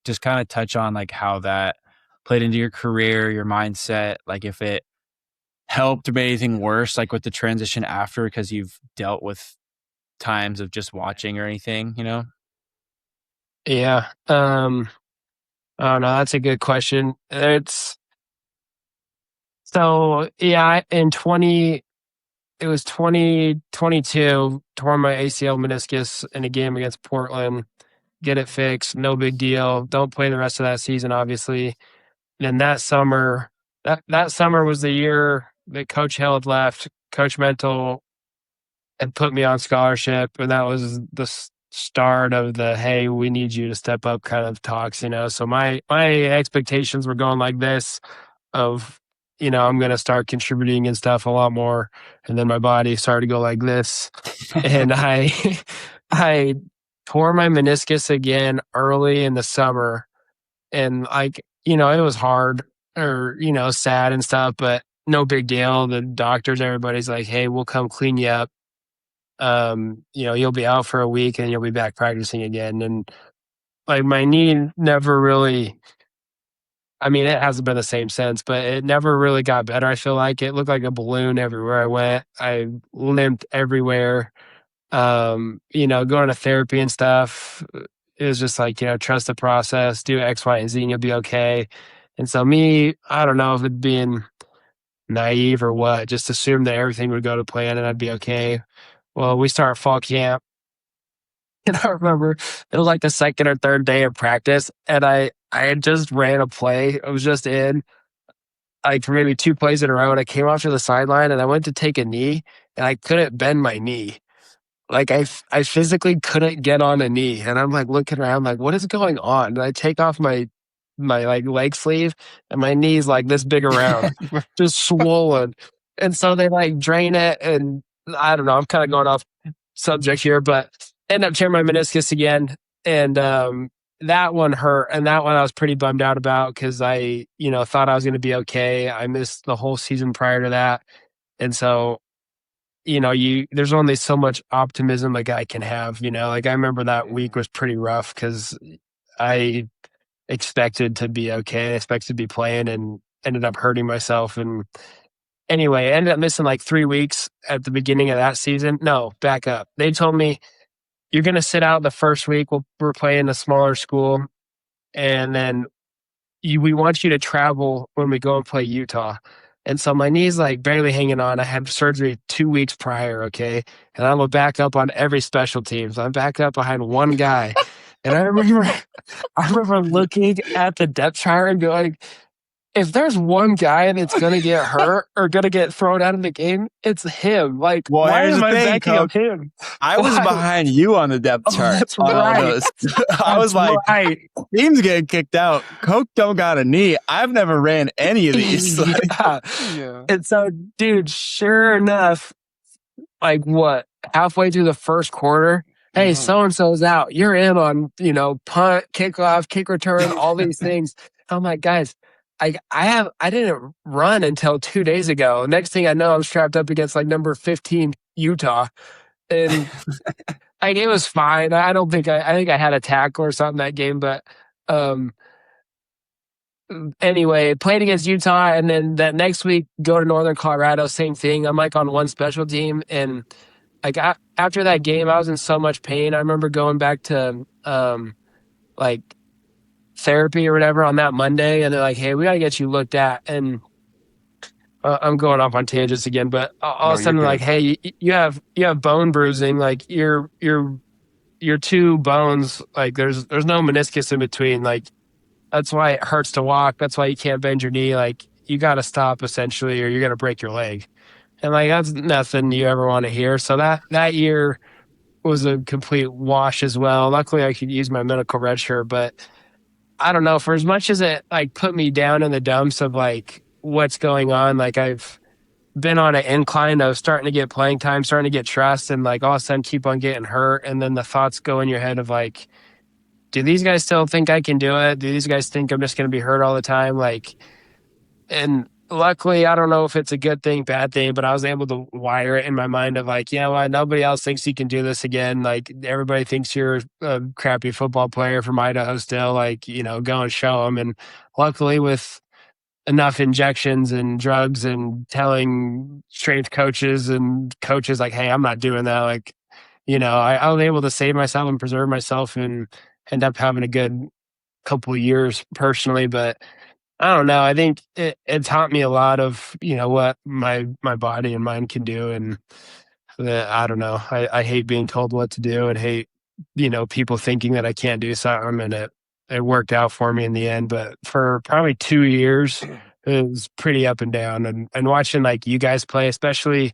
just kind of touch on like how that played into your career, your mindset, like if it helped or made anything worse, like with the transition after, because you've dealt with times of just watching or anything, Yeah. Oh no, that's a good question. It was 2022, tore my ACL meniscus in a game against Portland. Get it fixed, no big deal. Don't play the rest of that season, obviously. And then that summer was the year that Coach Hill had left. Coach Mental had put me on scholarship, and that was the start of the, hey, we need you to step up kind of talks, So my expectations were going like this of, I'm going to start contributing and stuff a lot more. And then my body started to go like this. And I tore my meniscus again early in the summer. And like, it was hard or, sad and stuff, but no big deal. The doctors, everybody's like, hey, we'll come clean you up. You'll be out for a week and you'll be back practicing again. And like my knee never really, I mean, it hasn't been the same since, but it never really got better. I feel like it looked like a balloon everywhere I went. I limped everywhere. Going to therapy and stuff. It was just like, trust the process, do X, Y, and Z, and you'll be okay. And so I don't know if it being naive or what, just assumed that everything would go to plan and I'd be okay. Well, we start fall camp. And I remember it was like the second or third day of practice, and I had just ran a play. I was just in like for maybe 2 plays in a row, and I came off to the sideline, and I went to take a knee, and I couldn't bend my knee. Like I physically couldn't get on a knee, and I'm like looking around, like what is going on? And I take off my like leg sleeve, and my knee's like this big around, just swollen. And so they like drain it, and I don't know. I'm kind of going off subject here, but end up tearing my meniscus again, and that one hurt, and that one I was pretty bummed out about because I thought I was going to be okay. I missed the whole season prior to that, and so there's only so much optimism a guy can have. Like I remember that week was pretty rough because I expected to be okay, I expected to be playing, and ended up hurting myself. And anyway, I ended up missing like 3 weeks at the beginning of that season. No, back up. They told me, you're going to sit out the first week. We're playing a smaller school. And then we want you to travel when we go and play Utah. And so my knee's like barely hanging on. I had surgery 2 weeks prior, okay? And I'm a backup on every special teams. I'm backed up behind one guy. And I remember looking at the depth chart and going, if there's one guy that's going to get hurt or going to get thrown out of the game, it's him. Like, Well, why here's am the I thing, backing up Coach. him? I was behind you on the depth chart. That's right. I was like, team's getting kicked out. Coke don't got a knee. I've never ran any of these. Yeah. And so, dude, sure enough, like what, halfway through the first quarter, hey, so-and-so's out. You're in on, punt, kickoff, kick return, all these things. I'm like, guys, I didn't run until 2 days ago. Next thing I know, I'm strapped up against like number 15 Utah. And like it was fine. I don't think I think I had a tackle or something that game, but anyway, played against Utah, and then that next week go to Northern Colorado, same thing. I'm like on one special team, and like after that game, I was in so much pain. I remember going back to like therapy or whatever on that Monday, and they're like, "Hey, we got to get you looked at." And I'm going off on tangents again, but all of a sudden, like, "Hey, you have bone bruising. Like your 2 bones, like there's no meniscus in between. Like that's why it hurts to walk. That's why you can't bend your knee. Like you got to stop essentially, or you're gonna break your leg." And like that's nothing you ever want to hear. So that year was a complete wash as well. Luckily, I could use my medical red shirt, but I don't know. For as much as it like put me down in the dumps of like what's going on, like I've been on an incline of starting to get playing time, starting to get trust, and like all of a sudden keep on getting hurt, and then the thoughts go in your head of like, do these guys still think I can do it? Do these guys think I'm just going to be hurt all the time? Like, and luckily, I don't know if it's a good thing, bad thing, but I was able to wire it in my mind of like, nobody else thinks you can do this again. Like everybody thinks you're a crappy football player from Idaho still, like, go and show them. And luckily with enough injections and drugs and telling strength coaches and coaches like, hey, I'm not doing that. Like, I was able to save myself and preserve myself and end up having a good couple of years personally. But I don't know. I think it taught me a lot of, what my body and mind can do. And I don't know. I hate being told what to do and hate, people thinking that I can't do something. And it worked out for me in the end. But for probably 2 years, it was pretty up and down. And watching like you guys play, especially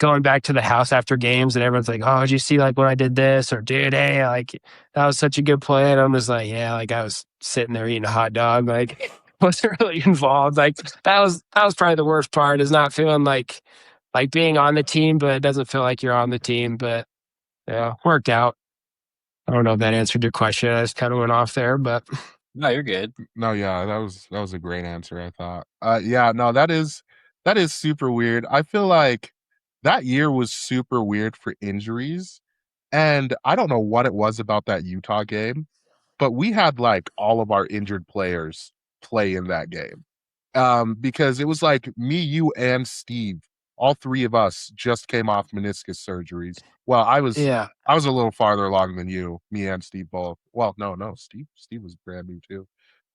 going back to the house after games and everyone's like, oh, did you see like when I did this? Or dude, hey, like that was such a good play. And I'm just like, yeah, like I was sitting there eating a hot dog. Like wasn't really involved. Like that was probably the worst part, is not feeling like being on the team, but it doesn't feel like you're on the team. But yeah, worked out. I don't know if that answered your question. I just kind of went off there, but No, you're good. No, yeah, that was a great answer, I thought. Yeah, no, that is super weird. I feel like that year was super weird for injuries, and I don't know what it was about that Utah game, but we had like all of our injured players play in that game. Because it was like me, you, and Steve, all three of us just came off meniscus surgeries. Well, yeah, I was a little farther along than you, me and Steve both. Well, no, Steve was brand new too.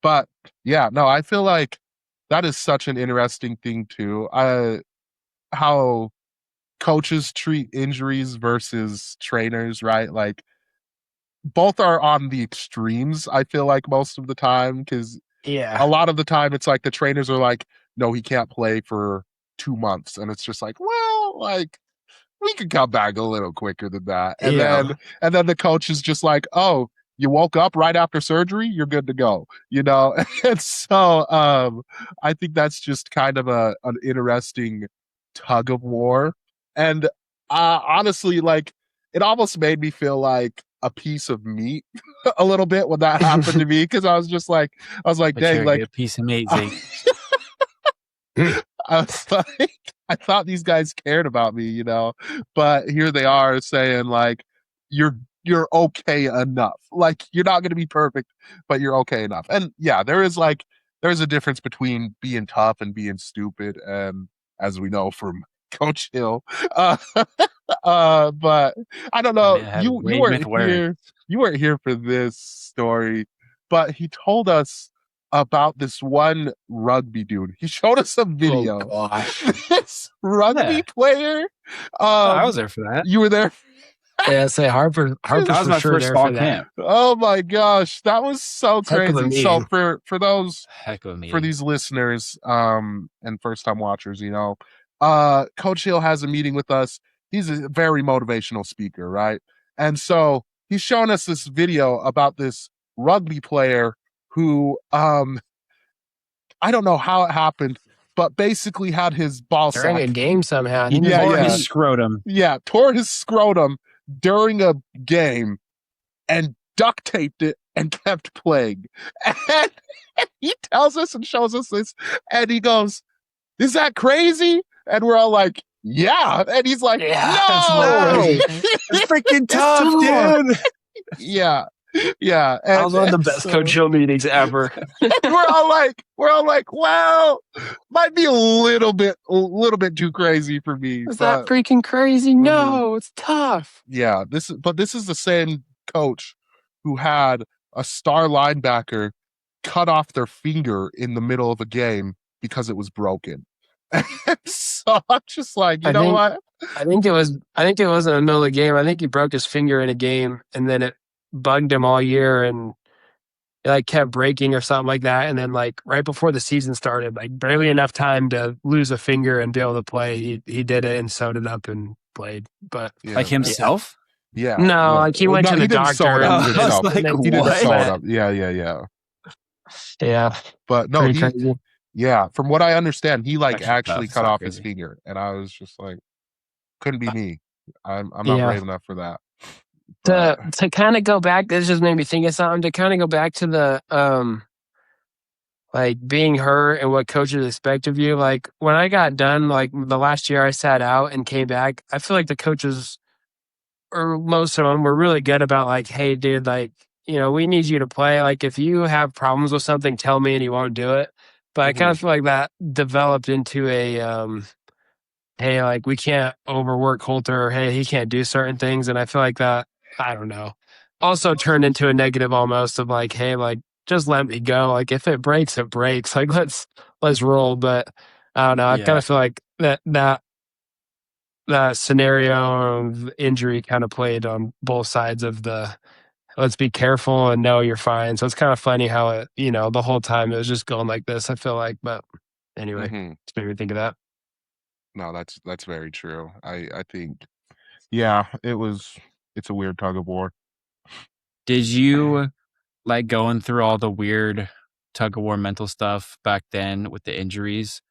But yeah, no, I feel like that is such an interesting thing too. How coaches treat injuries versus trainers, right? Like both are on the extremes, I feel like most of the time, because yeah, a lot of the time it's like the trainers are like, no, he can't play for 2 months. And it's just like, well, like we could come back a little quicker than that. yeah, And then the coach is just like, oh, you woke up right after surgery, you're good to go, you know? And so I think that's just kind of an interesting tug of war. And honestly, like it almost made me feel like a piece of meat a little bit when that happened to me, because I was like, But dang, you're a like good piece of meat, Zeke. I was like, I thought these guys cared about me, you know, but here they are saying like, you're okay enough. Like you're not going to be perfect, but you're okay enough. And yeah, there's a difference between being tough and being stupid, and as we know from Coach Hill, uh, but I don't I know. mean, I had way with words. You weren't here for this story, but he told us about this one rugby dude. He showed us a oh video. gosh, This rugby Yeah. player. Oh, I was there for that. You were there. yeah. Say Harper's That was for my sure first there fall for that. camp. Oh my gosh, that was so Heck of a crazy. So meeting. for those Heck of a meeting. for these listeners and first time watchers, you know, Coach Hill has a meeting with us. He's a very motivational speaker, right? And so he's showing us this video about this rugby player who I don't know how it happened, but basically had his ball During a sack. game somehow. He Yeah, tore yeah. his scrotum. Yeah, tore his scrotum during a game and duct taped it and kept playing. And he tells us and shows us this, and he goes, "Is that crazy?" And we're all like, "Yeah." And he's like, Yeah, "No, It's freaking tough, dude. yeah, yeah." that was one of the best so Coach Hill meetings ever. we're all like, well, might be a little bit too crazy for me. Is But that freaking crazy? No, it's tough. yeah, this is the same coach who had a star linebacker cut off their finger in the middle of a game because it was broken. So I'm just like, you I know think what? I think it was in the middle of the game. I think he broke his finger in a game, and then it bugged him all year, and it like kept breaking or something like that. And then like right before the season started, like barely enough time to lose a finger and be able to play, he did it and sewed it up and played. But Yeah, Like himself? yeah. no, like he went to the he didn't sew doctor. it up I was himself. like, He didn't what? sew it up. Yeah. Yeah, But no, pretty crazy. yeah, from what I understand, he like Actually actually tough. cut It's not off his crazy. finger, and I was just like, couldn't be me. I'm not Yeah. brave enough for that. But To kind of go back, this just made me think of something. To kind of go back to the like being hurt and what coaches expect of you. Like when I got done, like the last year I sat out and came back, I feel like the coaches, or most of them, were really good about like, hey, dude, like, you know, we need you to play. Like if you have problems with something, tell me and you won't do it. But I kind of feel like that developed into a hey, like we can't overwork Colter, or hey, he can't do certain things. And I feel like that, I don't know, also turned into a negative almost of like, hey, like just let me go. Like if it breaks, it breaks. Like let's roll. But I don't know. I kind Yeah. of feel like that scenario of injury kind of played on both sides of the let's be careful and no, you're fine. So it's kind of funny how it, you know, the whole time it was just going like this, I feel like. But anyway, just made me think of that. no, that's very true. I think, yeah, it's a weird tug of war. Did you like going through all the weird tug of war mental stuff back then with the injuries?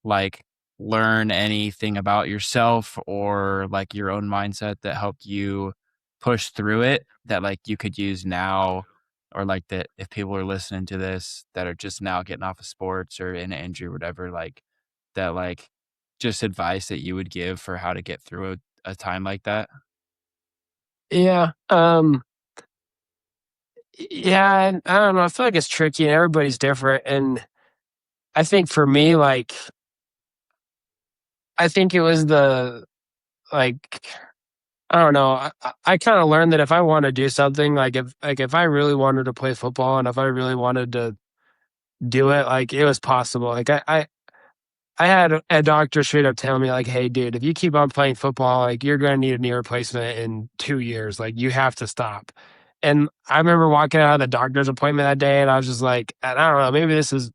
Like learn anything about yourself or like your own mindset that helped you push through it that like you could use now, or like that if people are listening to this that are just now getting off of sports or in an injury or whatever, like that, like just advice that you would give for how to get through a time like that? Yeah. Yeah, I don't know. I feel like it's tricky and everybody's different. And I think for me, like, I think it was like, I don't know. I kind of learned that if I want to do something, if I really wanted to play football and if I really wanted to do it, like it was possible. I had a doctor straight up tell me like, "Hey, dude, if you keep on playing football, like you're going to need a knee replacement in 2 years. Like you have to stop." And I remember walking out of the doctor's appointment that day, and I was just like, I don't know, maybe this is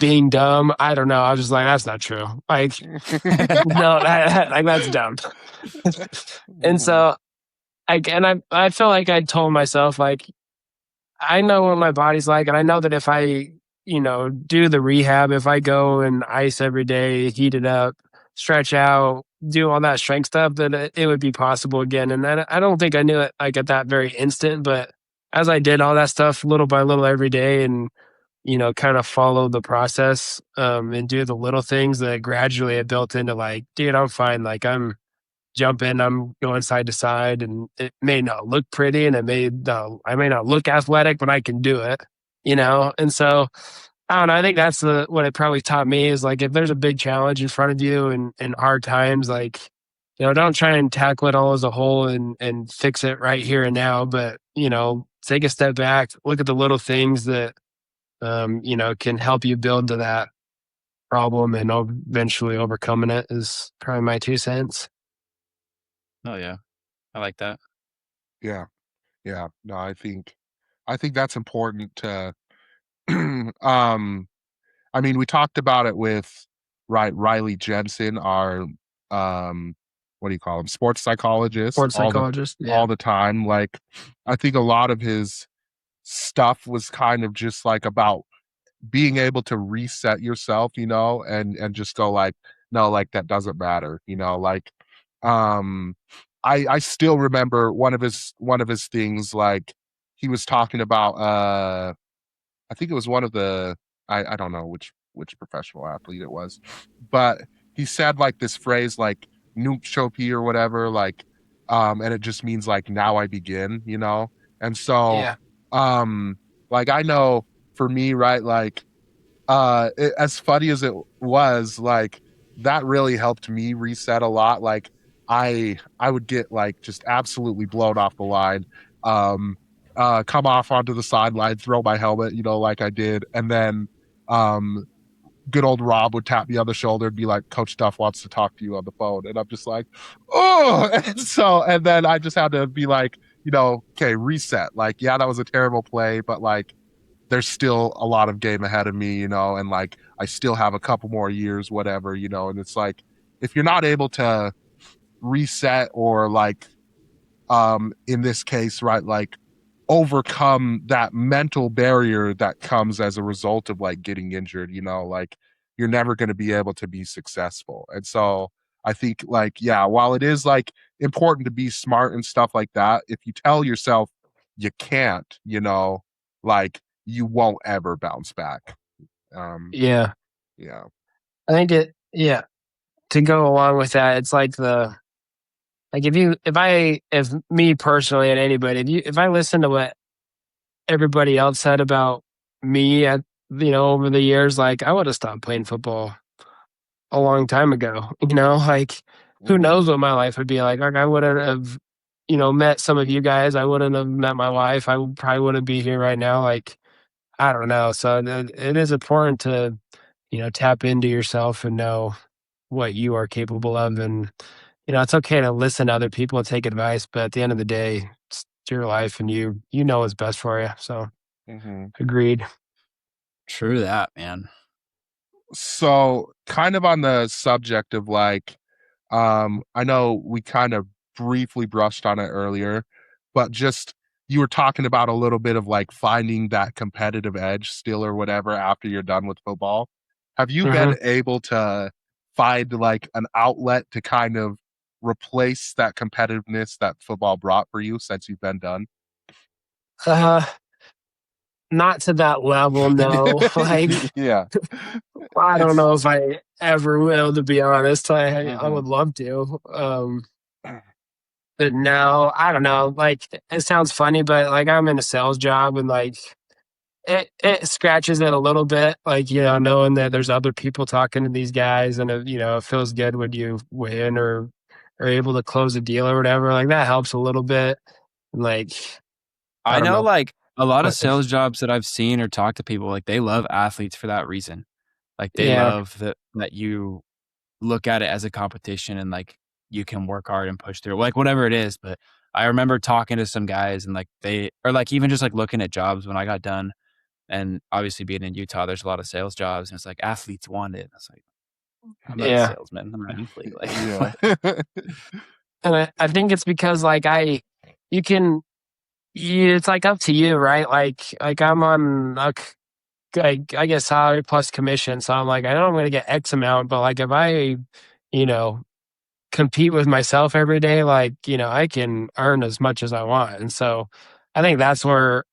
being dumb. I don't know. I was just like, that's not true. Like, no, like that's dumb. And so, I feel like I told myself like, I know what my body's like, and I know that if I, do the rehab, if I go and ice every day, heat it up, stretch out, do all that strength stuff, that it would be possible again. And I don't think I knew it like at that very instant, but as I did all that stuff little by little every day, and kind of follow the process, and do the little things that gradually it built into like, dude, I'm fine. Like I'm jumping, I'm going side to side, and it may not look pretty, and I may not look athletic, but I can do it. And so I don't know. I think that's what it probably taught me is like if there's a big challenge in front of you and hard times, like don't try and tackle it all as a whole and fix it right here and now, but take a step back, look at the little things that can help you build to that problem and eventually overcoming it is probably my 2 cents. Oh yeah, I like that. Yeah. Yeah. No, I think that's important to I mean, we talked about it with Riley Jensen, our what do you call him? Sports psychologist Sports psychologist. Yeah. all the time. Like I think a lot of his stuff was kind of just like about being able to reset yourself, and just go like, no, like that doesn't matter, like um I still remember one of his things, like he was talking about I think it was one of the I don't know which professional athlete it was, but he said like this phrase like "noop chopi" or whatever, like, and it just means like now I begin, and so Yeah. um like I know for me, right, like as funny as it was, like that really helped me reset a lot. Like I would get like just absolutely blown off the line, um come off onto the sideline, throw my helmet, like I did, and then um good old Rob would tap me on the shoulder and be like, Coach Duff wants to talk to you on the phone, and I'm just like, oh. And then I just had to be like, okay, reset. Like, yeah, that was a terrible play, but like there's still a lot of game ahead of me, and like I still have a couple more years, whatever, and it's like if you're not able to reset or like in this case, right, like overcome that mental barrier that comes as a result of like getting injured, like you're never going to be able to be successful. And so I think like, yeah, while it is like important to be smart and stuff like that, if you tell yourself you can't, like you won't ever bounce back. Yeah. Yeah. I think yeah. To go along with that, it's like if me personally and anybody, if I listen to what everybody else said about me over the years, like I would have stopped playing football a long time ago. Like who Mhm. knows what my life would be like. Like I wouldn't have, met some of you guys. I wouldn't have met my wife. Probably wouldn't be here right now. Like I don't know. So it is important to, tap into yourself and know what you are capable of. And, it's okay to listen to other people and take advice, but at the end of the day, it's your life and you know what's best for you. So Mhm. agreed. True that, man. So kind of on the subject of like, I know we kind of briefly brushed on it earlier, but just you were talking about a little bit of like finding that competitive edge still or whatever after you're done with football. Have you Hmm. been able to find like an outlet to kind of replace that competitiveness that football brought for you since you've been done? Not to that level, no. Like, Yeah. I don't It's know if I ever will, to be honest. I mhm. would love to. But no, I don't know. Like, it sounds funny, but like, I'm in a sales job, and like, it scratches it a little bit. Like, knowing that there's other people talking to these guys, and it feels good when you win or are able to close a deal or whatever. Like, that helps a little bit. And like, I I don't know, know. like a lot of But sales jobs that I've seen or talked to people, like they love athletes for that reason. Like they yeah, love that you look at it as a competition and like you can work hard and push through, like whatever it is. But I remember talking to some guys and like they or like even just like looking at jobs when I got done, and obviously being in Utah, there's a lot of sales jobs, and it's like athletes wanted. I was like, I'm not a yeah. salesman. I'm an athlete. Like, Yeah. And I think it's because like you can, it's like up to you, right? Like I'm on I guess salary plus commission, so I'm like, I know I'm going to get X amount, but like if I, you know, compete with myself every day, like, I can earn as much as I want. And so I think that's where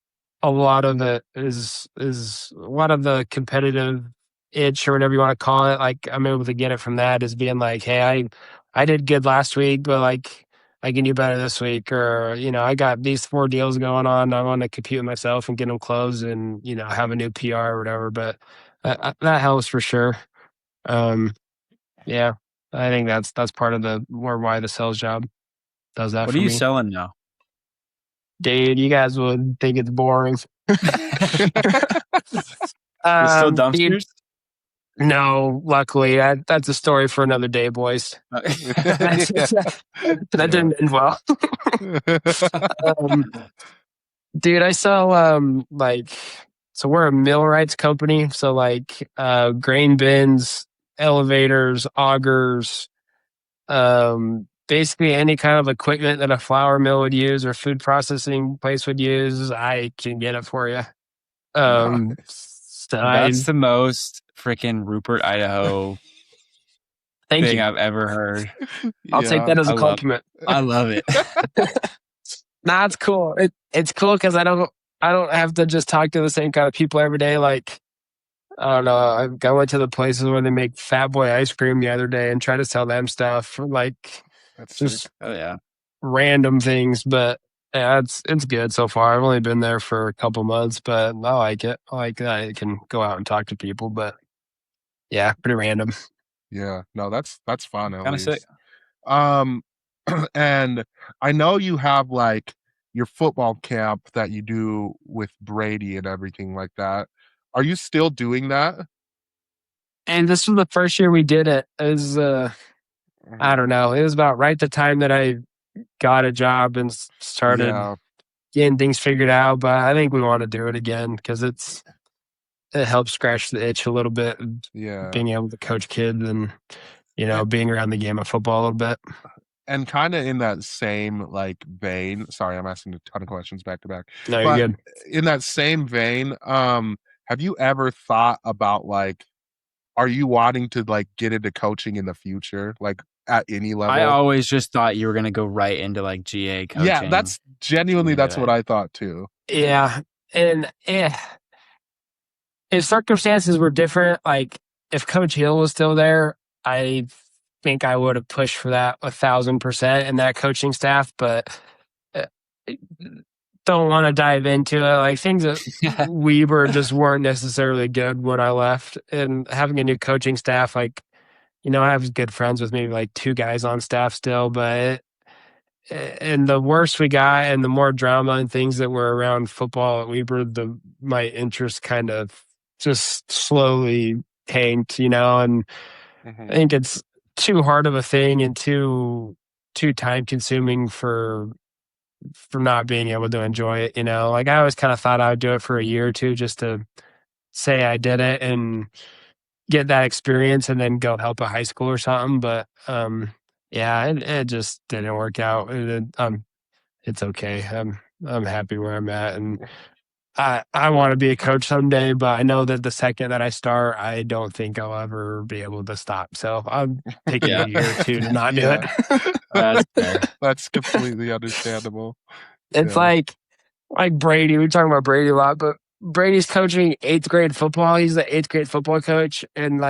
a lot of it is a lot of the competitive itch or whatever you want to call it. Like I'm able to get it from that, is being like, hey, I did good last week, but like I can do better this week, or I got these 4 deals going on. I want to compete with myself and get them closed, and have a new PR or whatever. But that helps for sure. Um, yeah, I think that's part of the or why the sales job does that what are for you me. selling now? Dude, you guys would think it's boring. Is it still Dude, dumpsters? no, luckily that's a story for another day, boys. that Yeah. didn't end well. um, dude, I sell like, so we're a millwrights company, so like grain bins, elevators, augers, basically any kind of equipment that a flour mill would use or food processing place would use, I can get it for you. So That's the most freaking Rupert, Idaho thank thing you. I've ever heard. I'll take Yeah. that as I a love compliment. I love it. Nah, it's cool. It's cool because I don't have to just talk to the same kind of people every day. Like, I don't know. I went to the places where they make Fat Boy ice cream the other day and try to sell them stuff, like That's sick. just Oh yeah. random things. But yeah, it's good so far. I've only been there for a couple months, but I like it. I like that I can go out and talk to people. But yeah, pretty random. Yeah. No, that's fun at Kind of sick. least. Um, and I know you have like your football camp that you do with Brady and everything like that. Are you still doing that? And this was the first year we did it. It was I Mhm. don't know. It was about right the time that I got a job and started Yeah. getting things figured out. But I think we want to do it again because it helps scratch the itch a little bit, Yeah. being able to coach kids and And, being around the game of football a little bit. and kind of in that same like vein, sorry, I'm asking a ton of questions back to back. No, you're But good. in that same vein, have you ever thought about like, are you wanting to like get into coaching in the future, like at any I level? always just thought you were gonna go right into like GA Yeah, coaching. that's genuinely Something like that's what that. I thought too. Yeah, and if circumstances were different, like if Coach Hill was still there, I think I would have pushed for that 1,000% in that coaching staff. But uh, don't want to dive into it. Like things at Weber just weren't necessarily good when I left, and having a new coaching staff, like, I have good friends with maybe like 2 guys on staff still, but and the worse we got and the more drama and things that were around football at Weber, my interest kind of just slowly tanked, and I Mhm. think it's too hard of a thing and too time consuming for not being able to enjoy it. Like I always kind of thought I would do it for a year or two just to say I did it and get that experience and then go help a high school or something. But yeah, it just didn't work out. It's okay. I'm happy where I'm at, and I want to be a coach someday, but I know that the second that I start, I don't think I'll ever be able to stop. So I'm taking Yeah. a year or two to not do Yeah. it. That's fair. That's completely understandable. It's Yeah. like Brady. We're talking about Brady a lot, but Brady's coaching 8th grade football. He's the 8th grade football coach, and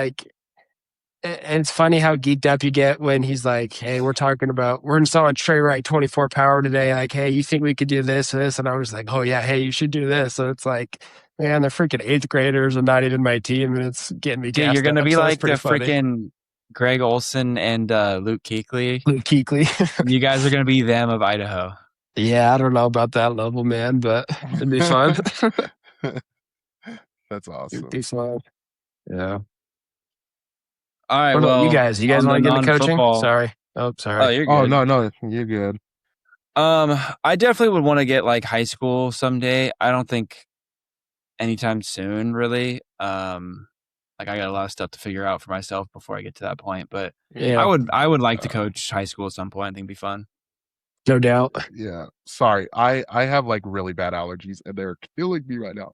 and it's funny how geeked up you get when he's like, "Hey, we're installing Trey Wright 24 power today. Like, hey, you think we could do this, this?" And I was like, "Oh yeah, hey, you should do this." So it's like, man, they're freaking 8th graders and not even my team, and it's getting me. Dude, you're gonna be so like the funny. freaking Greg Olson and Luke Kuechly. Luke Kuechly. You guys are gonna be them of Idaho. Yeah, I don't know about that level, man, but it'd be fun. That's awesome. It'd be fun. Yeah. All right, What about well, you guys? You guys on want to the get into coaching? non-football- Sorry. Oh, Oh, sorry. you're good. Oh no, you're good. I definitely would want to get like high school someday. I don't think anytime soon, really. Like I got a lot of stuff to figure out for myself before I get to that point. But Yeah, I would like to coach high school at some point. I think it'd be fun. no doubt. Yeah. Sorry. I have like really bad allergies and they're killing me right now.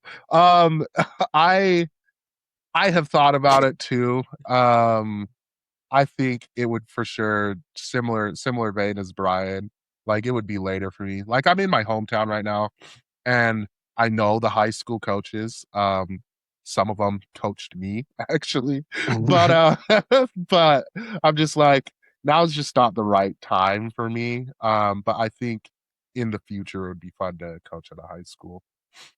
I have thought about it too. I think it would for sure similar vein as Brian. Like it would be later for me. Like I'm in my hometown right now and I know the high school coaches. Some of them coached me actually. But but I'm just like now's just not the right time for me. But I think in the future it would be fun to coach at a high school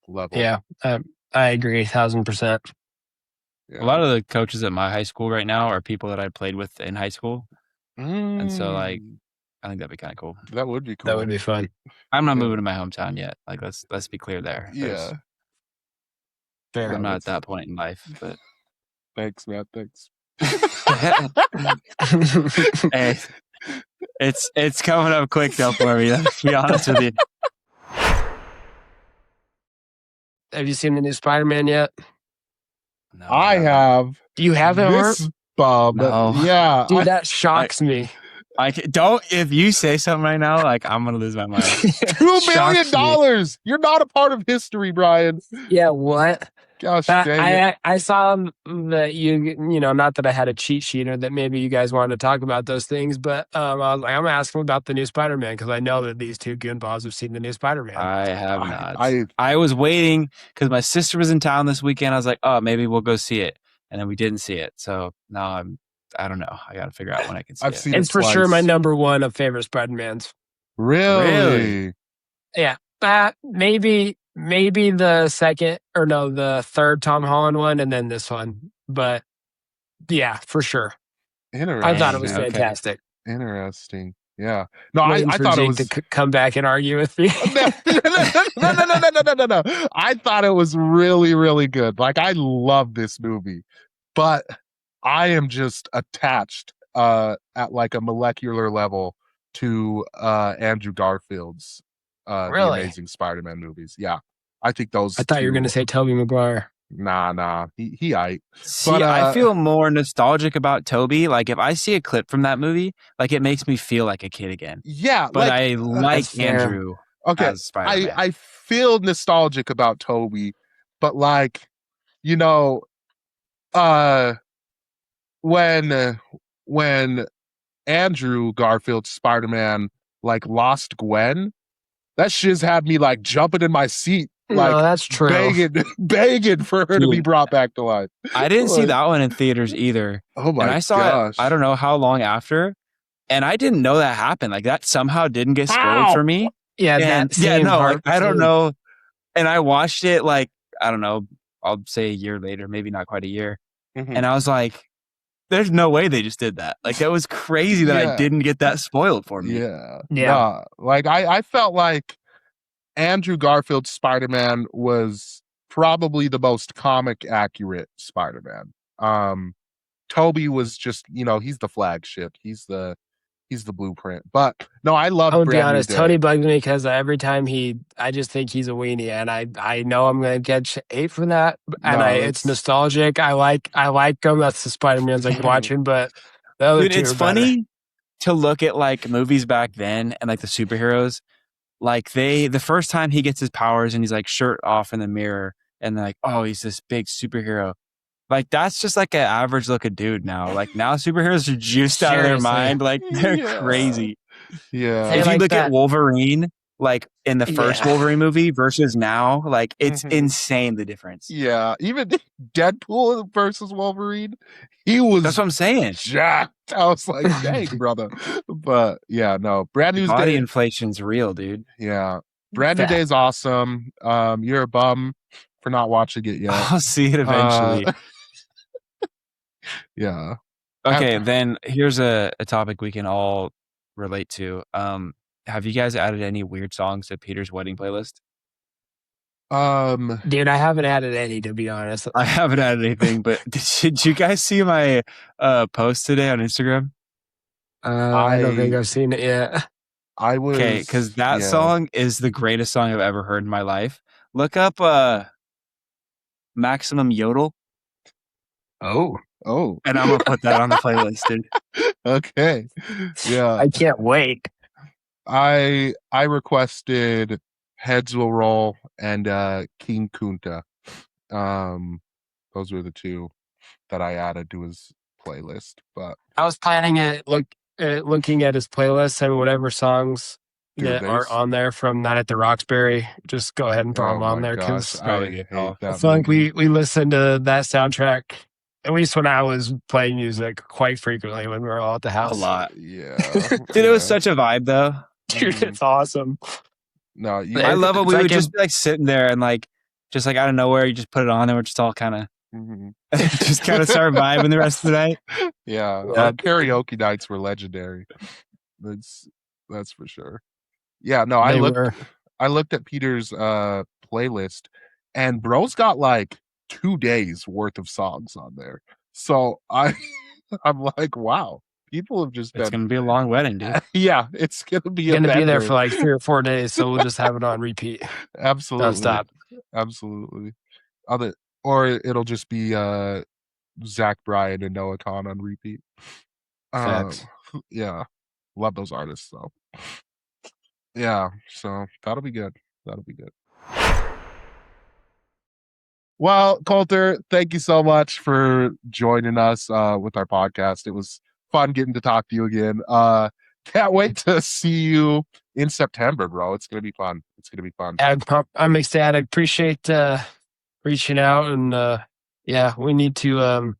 level. Yeah, I agree, 1000%. Yeah. A lot of the coaches at my high school right now are people that I played with in high school, and so like I think that'd be kind of cool. That would be cool. That would be fun. I'm not Yeah. moving to my hometown yet. Like let's be clear there. Yeah. Fair. I'm not at that point in life, but Thanks, Matt. Thanks. hey, it's coming up quick though for me. Let's be honest with you. Have you seen the new Spider-Man yet? No, I have. Do you have it, Art? This Bob. No. Yeah. Dude, that shocks me. Don't. If you say something right now, like I'm gonna lose my mind. $2 million. You're not a part of history, Brian. Yeah, what? Gosh dang it. I saw that you know, not that I had a cheat sheet or that maybe you guys wanted to talk about those things, but I was like, I'm asking about the new Spider-Man because I know that these two goonballs have seen the new Spider-Man. I have not. I was waiting because my sister was in town this weekend. I was like, oh, maybe we'll go see it, and then we didn't see it. So now I don't know. I got to figure out when I can see it. Seen it's it for twice. sure my number one of favorite Spider-Mans. Really? Yeah. Maybe the second or no, the third Tom Holland one and then this one. But yeah, for sure. Interesting. I thought it was Okay. fantastic. Interesting. Yeah. No, Waiting I for thought it Jake was to come back and argue with me. no. I thought it was really, really good. Like I love this movie, but I am just attached at like a molecular level to Andrew Garfield's Really? The Amazing Spider-Man movies. Yeah. I think those I thought you were going to say Tobey Maguire. Nah. He aight. See, But, I feel more nostalgic about Toby. Like if I see a clip from that movie, like it makes me feel like a kid again. Yeah, But like, I like that's fair. Andrew okay. as Spider-Man. I feel nostalgic about Toby, but like, you know, when Andrew Garfield's Spider-Man like lost Gwen, that shit's had me like jumping in my seat, like No, that's true. begging for her to be Dude. brought back to life. I didn't see Like, that one in theaters either. Oh my And I saw gosh. it, I don't know how long after, and I didn't know that happened. Like that somehow didn't get spoiled How? for me. Yeah, And that same like, I don't too. know. And I watched it like, I don't know, I'll say a year later, maybe not quite a year. Mhm. And I was like, there's no way they just did that. Like that was crazy that I Yeah. didn't get that spoiled for me. Yeah. Yeah. Nah, like I felt like Andrew Garfield's Spider-Man was probably the most comic accurate Spider-Man. Toby was just, you know, he's the flagship. He's the blueprint. But no, I love I'm gonna be Brand New honest. Day. Tony bugs me because every time I just think he's a weenie, and I know I'm gonna get hate for that. And No, it's nostalgic. I like him. That's the Spider-Mans I'm watching. But the other Dude, two it's are better. funny to look at like movies back then and like the superheroes. like the first time he gets his powers and he's like shirt off in the mirror and they're like, oh, he's this big superhero. Like that's just like an average looking dude now. Like now superheroes are juiced out of their Seriously. mind. Like they're Yeah. crazy. Yeah. Hey, If you like look at that- Wolverine, like in the first Yeah. Wolverine movie versus now, like it's Mhm. insane the difference. Yeah. Even Deadpool versus Wolverine, he was That's what I'm saying. jacked. I was like, dang, brother. But yeah, no. Brand new Body day. inflation's real, dude. Yeah. Brand new Fact. day is awesome. You're a bum for not watching it yet. I'll see it eventually. Yeah. Okay, then here's a topic we can all relate to. Have you guys added any weird songs to Peter's wedding playlist? Dude, I haven't added any, to be honest. I haven't added anything, but did you guys see my post today on Instagram? I don't think I've seen it yet. I was Okay, because that yeah. song is the greatest song I've ever heard in my life. Look up Maximum Yodel, Oh. and I'm gonna put that on the playlist, dude. Okay. Yeah. I can't wait. I requested Heads Will Roll and King Kunta. Those were the two that I added to his playlist. But I was planning it looking at his playlist and whatever songs Dude, that there's- aren't on there from Night at the Roxbury, just go ahead and throw oh them on my there gosh, because probably I get hate off. that I feel like movie. we listened to that soundtrack, at least when I was playing music, quite frequently when we were all at the house. A lot. Yeah. Dude, it was yeah. such a vibe, though. Dude, it's awesome. No, you, Yeah. I love it. It's We like would just be like sitting there and like, just like out of nowhere, you just put it on and we're just all kind of, Mhm. just kind of start vibing the rest of the night. Yeah, Yeah. our karaoke nights were legendary. That's for sure. Yeah, no, They were. I looked at Peter's playlist, and bro's got like 2 days worth of songs on there. So I'm like, wow, people have just It's been gonna be a long wedding, dude. yeah, it's gonna be Going to be there bender. for like 3 or 4 days, so we'll just have it on repeat. Absolutely, Nonstop. absolutely. Or it'll just be Zach Bryan and Noah Khan on repeat. Facts. Yeah, love those artists though. Yeah, so that'll be good. That'll be good. Well, Colter, thank you so much for joining us with our podcast. It was fun getting to talk to you again. Can't wait to see you in September, bro. It's gonna be fun. It's gonna be fun. I'm ecstatic. Appreciate reaching out, and yeah, we need to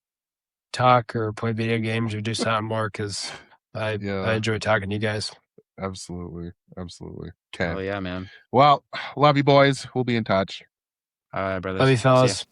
talk or play video games or do something more because I enjoy talking to you guys. Absolutely, absolutely. Okay. Oh yeah, man. Well, love you, boys. We'll be in touch. All right, brothers. Love you, See ya. fellas.